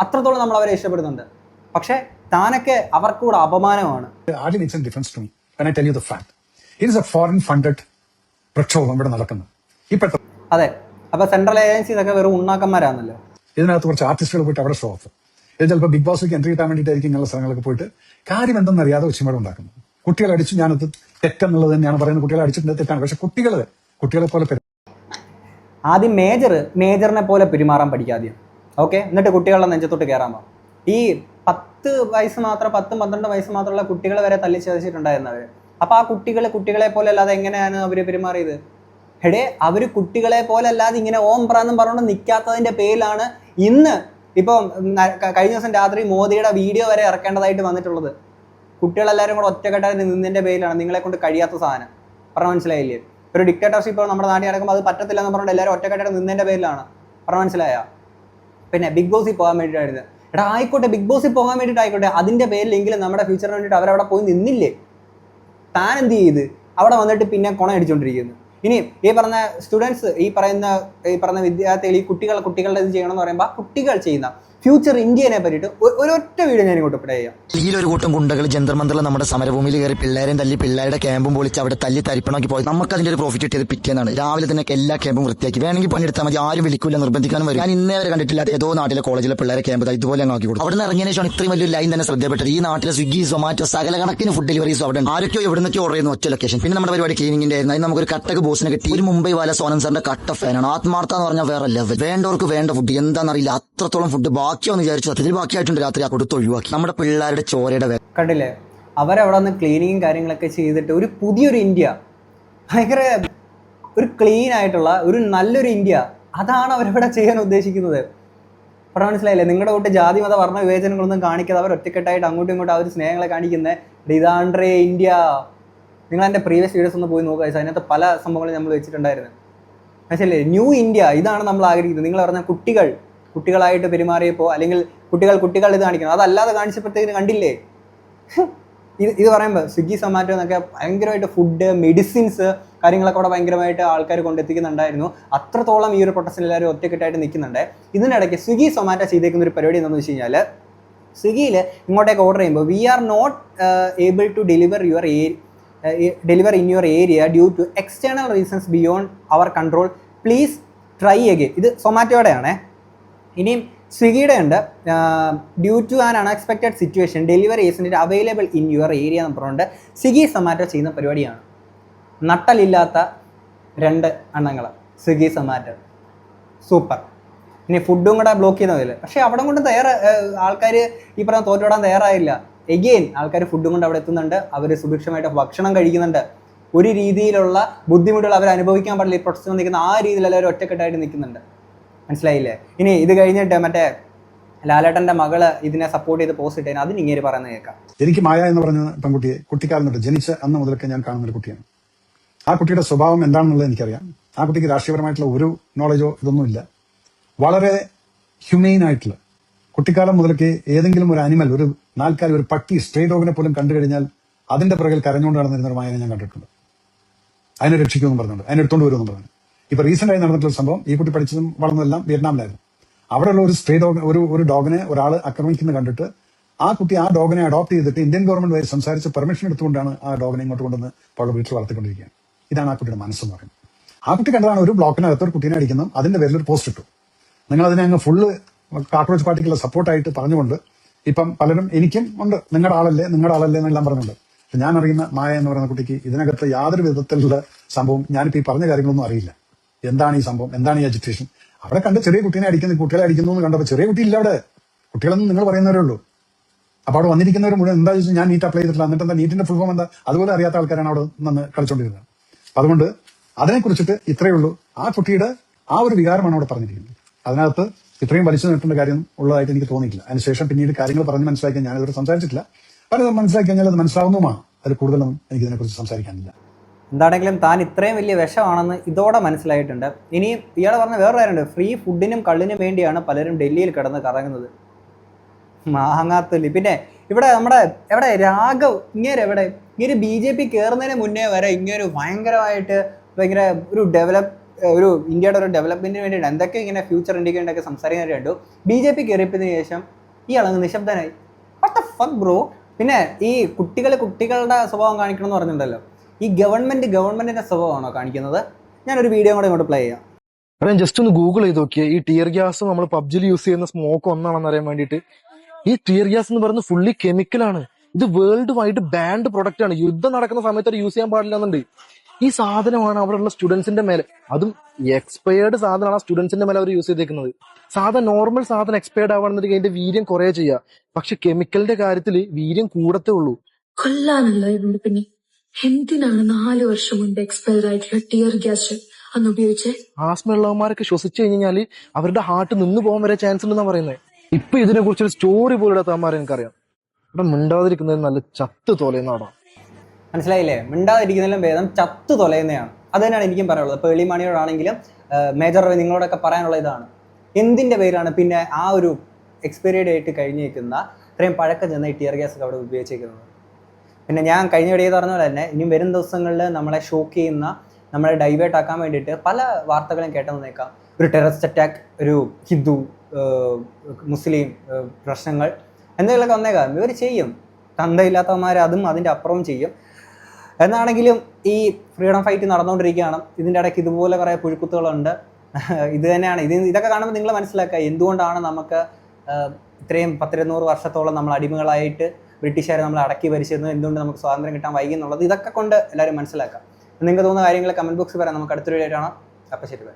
അത്രത്തോളം നമ്മൾ അവരെ ഇഷ്ടപ്പെടുന്നുണ്ട്. പക്ഷെ താനൊക്കെ അവർക്ക് കൂടെ അപമാനമാണ്. ഇവിടെ നടക്കുന്നത് അതെ. അപ്പൊ സെൻട്രൽ ഏജൻസീസ് ഒക്കെ വെറും ഉണ്ണാക്കന്മാരാണല്ലോ. ഇതിനകത്ത് കുറച്ച് ആർട്ടിസ്റ്റുകൾ പോയിട്ട് അവിടെ ഷോ ഓഫ്. ഇത് ചിലപ്പോൾ ബിഗ് ബോസിലേക്ക് എൻട്രി കിട്ടാൻ വേണ്ടിയിട്ടായിരിക്കും ഇങ്ങനെയുള്ള സ്ഥലങ്ങളൊക്കെ പോയിട്ട് കാര്യം എന്തെന്നറിയാതെ ഒച്ചമേടം ഉണ്ടാക്കുന്നത്. കുട്ടികളെ അടിച്ചു, ഞാനത് തെറ്റെന്നുള്ളത് തന്നെയാണ് പറയുന്നത്. കുട്ടികളെ അടിച്ചിട്ടുണ്ട്, തെറ്റാണ്. പക്ഷെ കുട്ടികളെ പോലെ ആദ്യം മേജറിനെ പോലെ പെരുമാറാൻ പഠിക്കാദ്യം. ഓക്കെ, എന്നിട്ട് കുട്ടികളുടെ നെഞ്ചത്തോട്ട് കയറാൻ പോകും. ഈ 10 വയസ്സ് മാത്രം 10-12 വയസ്സ് മാത്രമുള്ള കുട്ടികളെ വരെ തല്ലിച്ചതച്ചിട്ടുണ്ടായിരുന്നവർ. അപ്പൊ ആ കുട്ടികളെ പോലെ അല്ലാതെ എങ്ങനെയാണ് അവര് പെരുമാറിയത്? അവർ കുട്ടികളെ പോലെ അല്ലാതെ ഇങ്ങനെ ഓം പ്രാന്നും പറഞ്ഞുകൊണ്ട് നിൽക്കാത്തതിന്റെ പേരിലാണ് ഇന്ന് ഇപ്പം കഴിഞ്ഞ ദിവസം രാത്രി മോദിയുടെ വീഡിയോ വരെ ഇറക്കേണ്ടതായിട്ട് വന്നിട്ടുള്ളത്. കുട്ടികളെല്ലാവരും കൂടെ ഒറ്റക്കെട്ടായിട്ട് നിന്നതിൻ്റെ പേരിലാണ്. നിങ്ങളെ കൊണ്ട് കഴിയാത്ത സാധനം. പറഞ്ഞാൽ മനസ്സിലായില്ലേ? ഒരു ഡിക്റ്റേറ്റർഷിപ്പ് നമ്മുടെ നാട്ടിൽ നടക്കുമ്പോൾ അത് പറ്റത്തില്ല എന്ന് പറഞ്ഞിട്ട് എല്ലാവരും ഒറ്റക്കെട്ടായിട്ട് നിന്നതിൻ്റെ പേരിലാണ്. പറഞ്ഞാൽ മനസ്സിലായ? പിന്നെ ബിഗ് ബോസിൽ പോകാൻ വേണ്ടിയിട്ടായിരുന്നു. ആയിക്കോട്ടെ, ബിഗ് ബോസിൽ പോകാൻ വേണ്ടിയിട്ട് ആയിക്കോട്ടെ, അതിൻ്റെ പേരിലെങ്കിലും നമ്മുടെ ഫ്യൂച്ചറിന് വേണ്ടിയിട്ട് അവരവിടെ പോയി നിന്നില്ലേ? താൻ എന്ത് ചെയ്ത് അവിടെ വന്നിട്ട് പിന്നെ കൊണ അടിച്ചുകൊണ്ടിരിക്കുന്നു. ഇനി ഈ പറഞ്ഞ സ്റ്റുഡൻസ്, ഈ പറയുന്ന വിദ്യാർത്ഥികൾ, ഈ കുട്ടികളുടെ ഇത് ചെയ്യണമെന്ന് പറയുമ്പോൾ ആ കുട്ടികൾ ചെയ്യുന്ന ഫ്യൂച്ചർ ഇന്ത്യനെ പറ്റിയിട്ട് ഒരൊറ്റ വീഡിയോ ഞാൻ ഇങ്ങോട്ട് പ്ലേ ചെയ്യാം. ഡൽഹിയിൽ ഒരു കൂട്ടം ഗുണ്ടകൾ ജന്തർ മന്ദറിൽ നമ്മുടെ സമരഭൂമിയിൽ കയറി പിള്ളേരെയും തല്ലി പിള്ളേരുടെ ക്യാമ്പും പൊളിച്ച് അവിടെ തല്ലി തരിപ്പണമാക്കി പോയി. നമുക്ക് അതിന്റെ ഒരു പ്രോഫിറ്റ് കിട്ടിയത് പിറ്റേന്നാണ്. രാവിലെ തന്നെ എല്ലാ ക്യാമ്പും വൃത്തിയാക്കി. വേണമെങ്കിൽ പണിയെടുത്താൽ മതി, ആരും വിളിക്കില്ല, നിർബന്ധിക്കാനും വരും. ഞാൻ ഇന്നേ വരെ കണ്ടിട്ടില്ലാത്ത ഏതോ നാട്ടിലെ കോളേജിലെ പിള്ളേരെ ക്യാമ്പ് ഇതുപോലെ ആക്കി കൊടുക്കും. അവിടെ നിന്ന് ഇറങ്ങിയ ശേഷം ഇത്രയും വലിയൊരു ലൈൻ തന്നെ ശ്രദ്ധപ്പെട്ടത്. ഈ നാട്ടിലെ സ്വിഗ്ഗി, സൊമാറ്റോ, സകല കണക്കിന് ഫുഡ് ഡെലിവറീസ് അവിടെ ആരൊക്കെയോ എവിടുന്നൊക്കെ ഓർഡർ ചെയ്യുന്ന ഒറ്റ ലൊക്കേഷൻ. പിന്നെ നമ്മുടെ പരിപാടി ക്ലീനിങ്ങിന്റെ ആയിരുന്നു. അതിന് നമുക്കൊരു കട്ടക്ക് ബോസിനെ കിട്ടി. ഒരു മുംബൈ വാല സോനൻ സാറിന്റെ കട്ട ഫാനാണ്. ആത്മാർത്ഥ എന്ന് പറഞ്ഞാൽ വേറെ ലെവൽ. വേണ്ടവർക്ക് വേണ്ട ഫുഡ് എന്താണെന്നറിയില്ല, അത്രത്തോളം ഫുഡ് ബാക്കിയാന്ന് വിചാരിച്ചു ബാക്കിയായിട്ടുണ്ട്. രാത്രി ആ കൊടുത്ത് ഒഴിവാക്കി. നമ്മുടെ പിള്ളേരുടെ ചോരയുടെ കണ്ടില്ലേ? അവരവിടെ നിന്ന് ക്ലീനിങ്ങും കാര്യങ്ങളൊക്കെ ചെയ്തിട്ട് ഒരു പുതിയൊരു ഇന്ത്യ, ഭയങ്കര ഒരു ക്ലീൻ ആയിട്ടുള്ള ഒരു നല്ലൊരു ഇന്ത്യ, അതാണ് അവരവിടെ ചെയ്യാൻ ഉദ്ദേശിക്കുന്നത്. പറഞ്ഞാൽ മനസ്സിലായില്ലേ? നിങ്ങളുടെ കൂട്ട് ജാതി മത വർണ്ണ വിവേചനങ്ങളൊന്നും കാണിക്കാതെ അവർ ഒറ്റക്കെട്ടായിട്ട് അങ്ങോട്ടും ഇങ്ങോട്ടും ആ ഒരു സ്നേഹങ്ങളെ കാണിക്കുന്നത്. ഇതാണ്ടേ ഇന്ത്യ. നിങ്ങൾ എൻ്റെ പ്രീവിയസ് വീഡിയോസ് ഒന്ന് പോയി നോക്കുക. അതിനകത്ത് പല സംഭവങ്ങളും നമ്മൾ വെച്ചിട്ടുണ്ടായിരുന്നു. മനസ്സിലല്ലേ? ന്യൂ ഇന്ത്യ, ഇതാണ് നമ്മൾ ആഗ്രഹിക്കുന്നത്. നിങ്ങൾ പറഞ്ഞ കുട്ടികളായിട്ട് പെരുമാറിയപ്പോൾ, അല്ലെങ്കിൽ കുട്ടികൾ ഇത് കാണിക്കണം, അതല്ലാതെ കാണിച്ചപ്പോഴത്തേക്കിന് കണ്ടില്ലേ? ഇത് പറയുമ്പോൾ സ്വിഗ്ഗി, സൊമാറ്റോ എന്നൊക്കെ ഭയങ്കരമായിട്ട് ഫുഡ്, മെഡിസിൻസ് കാര്യങ്ങളൊക്കെ അവിടെ ഭയങ്കരമായിട്ട് ആൾക്കാർ കൊണ്ടെത്തിക്കുന്നുണ്ടായിരുന്നു. അത്രത്തോളം ഈ ഒരു പ്രൊട്ടസ്റ്റിൽ എല്ലാവരും ഒറ്റക്കെട്ടായിട്ട് നിൽക്കുന്നുണ്ട്. ഇതിനിടയ്ക്ക് സ്വിഗ്ഗി, സൊമാറ്റോ ചെയ്തേക്കുന്ന ഒരു പരിപാടി എന്താണെന്ന് വെച്ച് കഴിഞ്ഞാൽ, സ്വിഗ്ഗിയിൽ ഇങ്ങോട്ടേക്ക് ഓർഡർ ചെയ്യുമ്പോൾ we are not able to deliver in your area due to external reasons beyond our control, please try again. ഇത് സൊമാറ്റോയുടെ ആണേ. ഇനിയും സ്വിഗ്ഗിയുടെ ഉണ്ട്. Due to an unexpected situation delivery is available in your area എന്ന് പറഞ്ഞുകൊണ്ട് സ്വിഗ്ഗി, സൊമാറ്റോ ചെയ്യുന്ന പരിപാടിയാണ്. നട്ടലില്ലാത്ത 2 അണ്ണങ്ങൾ സ്വിഗ്ഗി, സൊമാറ്റോ, സൂപ്പർ. ഇനി ഫുഡും കൂടെ ബ്ലോക്ക് ചെയ്യുന്നതിൽ, പക്ഷേ അവിടെ കൊണ്ട് ആൾക്കാർ ഈ പറഞ്ഞ തോറ്റുവിടാൻ തയ്യാറായില്ല. എഗെയിൻ ആൾക്കാർ ഫുഡും കൊണ്ട് അവിടെ എത്തുന്നുണ്ട്. അവർ സുഭിക്ഷമായിട്ട് ഭക്ഷണം കഴിക്കുന്നുണ്ട്. ഒരു രീതിയിലുള്ള ബുദ്ധിമുട്ടുകൾ അവർ അനുഭവിക്കാൻ പാടില്ല. ഈ പ്രൊട്ടസ്റ്റ് നിൽക്കുന്ന ആ രീതിയിൽ എല്ലാവരും ഒറ്റക്കെട്ടായിട്ട് നിൽക്കുന്നുണ്ട്. മനസ്സിലായില്ലേ? ഇനി ഇത് കഴിഞ്ഞിട്ട് മറ്റേ ലാലേട്ടൻ്റെ മകള് ഇതിനെ സപ്പോർട്ട് ചെയ്ത് പോസ്റ്റ് ഇട്ടേന് അതിന് ഇങ്ങനെ പറയുന്നത് കേൾക്കാം. എനിക്ക് മായ എന്ന് പറഞ്ഞ പെൺകുട്ടിയെ കുട്ടിക്കാലം തൊട്ട് ജനിച്ച അന്ന് മുതലൊക്കെ ഞാൻ കാണുന്ന ഒരു കുട്ടിയാണ്. ആ കുട്ടിയുടെ സ്വഭാവം എന്താണെന്നുള്ളത് എനിക്കറിയാം. ആ കുട്ടിക്ക് രാഷ്ട്രീയപരമായിട്ടുള്ള ഒരു നോളജോ ഇതൊന്നുമില്ല. വളരെ ഹ്യൂമെയിൻ ആയിട്ടുള്ള, കുട്ടിക്കാലം മുതലൊക്കെ ഏതെങ്കിലും ഒരു അനിമൽ, ഒരു നാൽക്കാലി, ഒരു പട്ടി, സ്ട്രേ ഡോഗിനെ പോലും കണ്ടു കഴിഞ്ഞാൽ അതിന്റെ പിറകിൽ കരഞ്ഞുകൊണ്ട് നടന്നിരുന്ന ഒരു മായനെ ഞാൻ കണ്ടിട്ടുണ്ട്. അതിനെ രക്ഷിക്കുമെന്ന് പറഞ്ഞുകൊണ്ട്, അതിനെ എടുത്തുകൊണ്ട് വരുമെന്ന് പറഞ്ഞു. ഇപ്പൊ റീസെന്റ് ആയി നടന്നിട്ടുള്ള സംഭവം, ഈ കുട്ടി പഠിച്ചതും വളർന്നതെല്ലാം വിയറ്റ്നാമിലായിരുന്നു. അവിടെയുള്ള ഒരു സ്ട്രേ ഡോഗ്, ഒരു ഡോഗിനെ ഒരാൾ ആക്രമിക്കുന്നത് കണ്ടിട്ട് ആ കുട്ടി ആ ഡോഗിനെ അഡോപ്റ്റ് ചെയ്തിട്ട് ഇന്ത്യൻ ഗവൺമെന്റ് വരെ സംസാരിച്ച് പെർമിഷൻ എടുത്തുകൊണ്ടാണ് ആ ഡോഗിനെ ഇങ്ങോട്ട് കൊണ്ടുവന്ന് അവളുടെ വീട്ടിൽ വളർത്തിക്കൊണ്ടിരിക്കുകയാണ്. ഇതാണ് ആ കുട്ടിയുടെ മനസ്സെന്ന് പറയുന്നത്. ആ കുട്ടി കണ്ടതാണ് ഒരു ബ്ലോക്കിനകത്ത് ഒരു കുട്ടീനെ അടിക്കുന്നു, അതിന്റെ പേരിൽ ഒരു പോസ്റ്റ് ഇട്ടു. നിങ്ങൾ അതിനെ അങ്ങ് ഫുള്ള് കാക്രോച്ച് പാർട്ടിക്കുള്ള സപ്പോർട്ടായിട്ട് പറഞ്ഞുകൊണ്ട് ഇപ്പം പലരും എനിക്കും ഉണ്ട് നിങ്ങളുടെ ആളല്ലേ എന്നെല്ലാം പറഞ്ഞുകൊണ്ട് ഞാൻ അറിയുന്ന മായ എന്ന് പറയുന്ന കുട്ടിക്ക് ഇതിനകത്ത് യാതൊരു വിധത്തിലുള്ള സംഭവം, ഞാനിപ്പോൾ ഈ പറഞ്ഞ കാര്യങ്ങളൊന്നും അറിയില്ല. എന്താണ് ഈ സംഭവം, എന്താണ് ഈ അജിറ്റേഷൻ? അവിടെ കണ്ട് ചെറിയ കുട്ടീനെ അടിക്കുന്നു, കുട്ടികളെ അടിക്കുന്നു എന്ന് കണ്ടപ്പോൾ ചെറിയ കുട്ടി ഇല്ല അവിടെ, കുട്ടികളെന്ന് നിങ്ങൾ പറയുന്നവരേ ഉള്ളൂ. അപ്പൊ അവിടെ വന്നിരിക്കുന്നവർ മുഴുവൻ എന്താ ചോദിച്ചാൽ ഞാൻ നീറ്റ് അപ്ലൈ ചെയ്തിട്ടില്ല, എന്നിട്ട് എന്താ നീറ്റിന്റെ ഫുൾ ഫോം എന്താ, അതുപോലെ അറിയാത്ത ആൾക്കാരാണ് അവിടെ നിന്ന് കളിച്ചുകൊണ്ടിരുന്നത്. അതുകൊണ്ട് അതിനെക്കുറിച്ചിട്ട് ഇത്രയേ ഉള്ളൂ. ആ കുട്ടിയുടെ ആ ഒരു വികാരമാണ് അവിടെ പറഞ്ഞിരിക്കുന്നത്. അതിനകത്ത് ഇത്രയും വലിച്ചു നീട്ടേണ്ട കാര്യം ഉള്ളതായിട്ട് എനിക്ക് തോന്നിയിട്ടില്ല. അതിനുശേഷം പിന്നീട് കാര്യങ്ങൾ പറഞ്ഞ് മനസ്സിലാക്കിയാൽ ഞാനിതുവരെ സംസാരിച്ചിട്ടില്ല. പലതും മനസ്സിലാക്കി കഴിഞ്ഞാൽ അത് മനസ്സിലാവുന്നതുമാണ്. അതിൽ കൂടുതലൊന്നും എനിക്ക് ഇതിനെക്കുറിച്ച് സംസാരിക്കാനില്ല. എന്താണെങ്കിലും താൻ ഇത്രയും വലിയ വിഷമാണെന്ന് ഇതോടെ മനസ്സിലായിട്ടുണ്ട്. ഇനി ഇയാൾ പറഞ്ഞ വേറെ കാര്യമുണ്ട്, ഫ്രീ ഫുഡിനും കള്ളിനും വേണ്ടിയാണ് പലരും ഡൽഹിയിൽ കിടന്ന് കറങ്ങുന്നത്. മാങ്ങാത്തൊല്ലി. പിന്നെ ഇവിടെ നമ്മുടെ എവിടെ രാഘവ് ഇങ്ങനെ BJP കയറുന്നതിന് മുന്നേ വരെ ഇങ്ങനെ ഭയങ്കര ഒരു ഇന്ത്യയുടെ ഒരു ഡെവലപ്മെന്റിന് വേണ്ടിയിട്ട് എന്തൊക്കെ ഇങ്ങനെ ഫ്യൂച്ചർ ഇൻഡിക്കേറ്റർ ഒക്കെ സംസാരിക്കാൻ കണ്ടു. BJP കയറിയതിന് ശേഷം ഈ അളങ്ങ് നിശബ്ദനായി. What the fuck bro. പിന്നെ ഈ കുട്ടികളുടെ സ്വഭാവം കാണിക്കണം എന്ന് പറഞ്ഞിട്ടുണ്ടല്ലോ, ഈ ഗവൺമെന്റിന്റെ സ്വഭാവമാണോ കാണിക്കുന്നത്? ഞാനൊരു വീഡിയോ കൂടെ ഇങ്ങോട്ട് പ്ലേ ചെയ്യാം. ഞാൻ ജസ്റ്റ് ഒന്ന് ഗൂഗിൾ ചെയ്ത് നോക്കിയേ, ഈ ടിയർ ഗ്യാസ് നമ്മൾ പബ്ജിയിൽ യൂസ് ചെയ്യുന്ന സ്മോക്ക് ഒന്നാണെന്ന് അറിയാൻ വേണ്ടിയിട്ട്. ഈ ടിയർ ഗ്യാസ് എന്ന് പറയുന്നത് ഫുള്ളി കെമിക്കലാണ്. ഇത് വേൾഡ് വൈഡ് ബാൻഡ് പ്രൊഡക്റ്റ് ആണ്. യുദ്ധം നടക്കുന്ന സമയത്ത് അത് യൂസ് ചെയ്യാൻ പാടില്ല എന്നുണ്ട്. ഈ സാധനമാണ് അവിടെയുള്ള സ്റ്റുഡൻസിന്റെ മേലെ, അതും എക്സ്പയർഡ് സാധനമാണ് ആ സ്റ്റുഡൻസിന്റെ മേലെ അവർ യൂസ് ചെയ്തേക്കുന്നത്. നോർമൽ സാധനം എക്സ്പയർഡ് ആവാണെന്നുണ്ടെങ്കിൽ അതിന്റെ വീര്യം കുറേ ചെയ്യാം, പക്ഷെ കെമിക്കലിന്റെ കാര്യത്തിൽ വീര്യം കൂടത്തേ ഉള്ളൂ. കൊല്ലാനല്ല ഇതുണ്ട്. പിന്നെ എന്തിനാണ് 4 വർഷം മുൻപ് എക്സ്പയർ ആയിട്ടുള്ള ടിയർ ഗ്യാസ് അന്ന് ഉപയോഗിച്ചേ? ആസ്മ ഉള്ളവന്മാരൊക്കെ ശ്വസിച്ചു കഴിഞ്ഞാല് അവരുടെ ഹാർട്ട് നിന്ന് പോകാൻ വരെ ചാൻസ് ഉണ്ടെന്നാ പറയുന്നത്. ഇപ്പൊ ഇതിനെ കുറിച്ചൊരു സ്റ്റോറി പോലും ഇടാത്തമാരെ എനിക്കറിയാം. ഇവിടെ മിണ്ടാതിരിക്കുന്നത് നല്ല ചത്ത് തോലെന്നാടാ. മനസ്സിലായില്ലേ? മിണ്ടാതിരിക്കുന്നതിലും ഭേദം ചത്തു തൊലയുന്നതാണ്. അത് തന്നെയാണ് എനിക്കും പറയാനുള്ളത്. ഇപ്പോൾ എളിമണിയോടാണെങ്കിലും മേജർ റവി നിങ്ങളോടൊക്കെ പറയാനുള്ള ഇതാണ്. എന്തിൻ്റെ പേരാണ് പിന്നെ ആ ഒരു എക്സ്പയറി ഡേറ്റ് കഴിഞ്ഞേക്കുന്ന ഇത്രയും പഴക്കം ചെന്ന ഈ ടിയർ ഗ്യാസ് ഒക്കെ അവിടെ ഉപയോഗിച്ചേക്കുന്നത്? പിന്നെ ഞാൻ കഴിഞ്ഞ വീഡിയോ പറഞ്ഞ പോലെ തന്നെ ഇനിയും വരും ദിവസങ്ങളിൽ നമ്മളെ ഷോക്ക് ചെയ്യുന്ന, നമ്മളെ ഡൈവേർട്ട് ആക്കാൻ വേണ്ടിയിട്ട് പല വാർത്തകളും കേട്ടെന്ന് വന്നേക്കാം. ഒരു ടെററിസ്റ്റ് അറ്റാക്ക്, ഒരു ഹിന്ദു മുസ്ലിം പ്രശ്നങ്ങൾ എന്തെങ്കിലുമൊക്കെ വന്നേക്കാം. ഇവർ ചെയ്യും, തന്തയില്ലാത്തവന്മാർ അതും അതിൻ്റെ അപ്പുറവും ചെയ്യും. എന്നാണെങ്കിലും ഈ ഫ്രീഡം ഫൈറ്റ് നടന്നുകൊണ്ടിരിക്കുകയാണ്. ഇതിൻ്റെ ഇടയ്ക്ക് ഇതുപോലെ കുറേ പുഴുക്കുത്തുകളുണ്ട്. ഇത് തന്നെയാണ് ഇതൊക്കെ കാണുമ്പോൾ നിങ്ങൾ മനസ്സിലാക്കുക എന്തുകൊണ്ടാണ് നമുക്ക് ഇത്രയും 100-200 വർഷത്തോളം നമ്മൾ അടിമകളായിട്ട് ബ്രിട്ടീഷുകാരെ നമ്മൾ അടക്കി ഭരിച്ചിരുന്നത്, എന്തുകൊണ്ട് നമുക്ക് സ്വാതന്ത്ര്യം കിട്ടാൻ വൈകി എന്നുള്ളത് ഇതൊക്കെ കൊണ്ട് എല്ലാവരും മനസ്സിലാക്കാം. നിങ്ങൾക്ക് തോന്നുന്ന കാര്യങ്ങൾ കമൻറ്റ് ബോക്സിൽ പറയാം. നമുക്ക് അടുത്തൊരു വീഡിയോ കാണാം. അപ്പോൾ ശരി.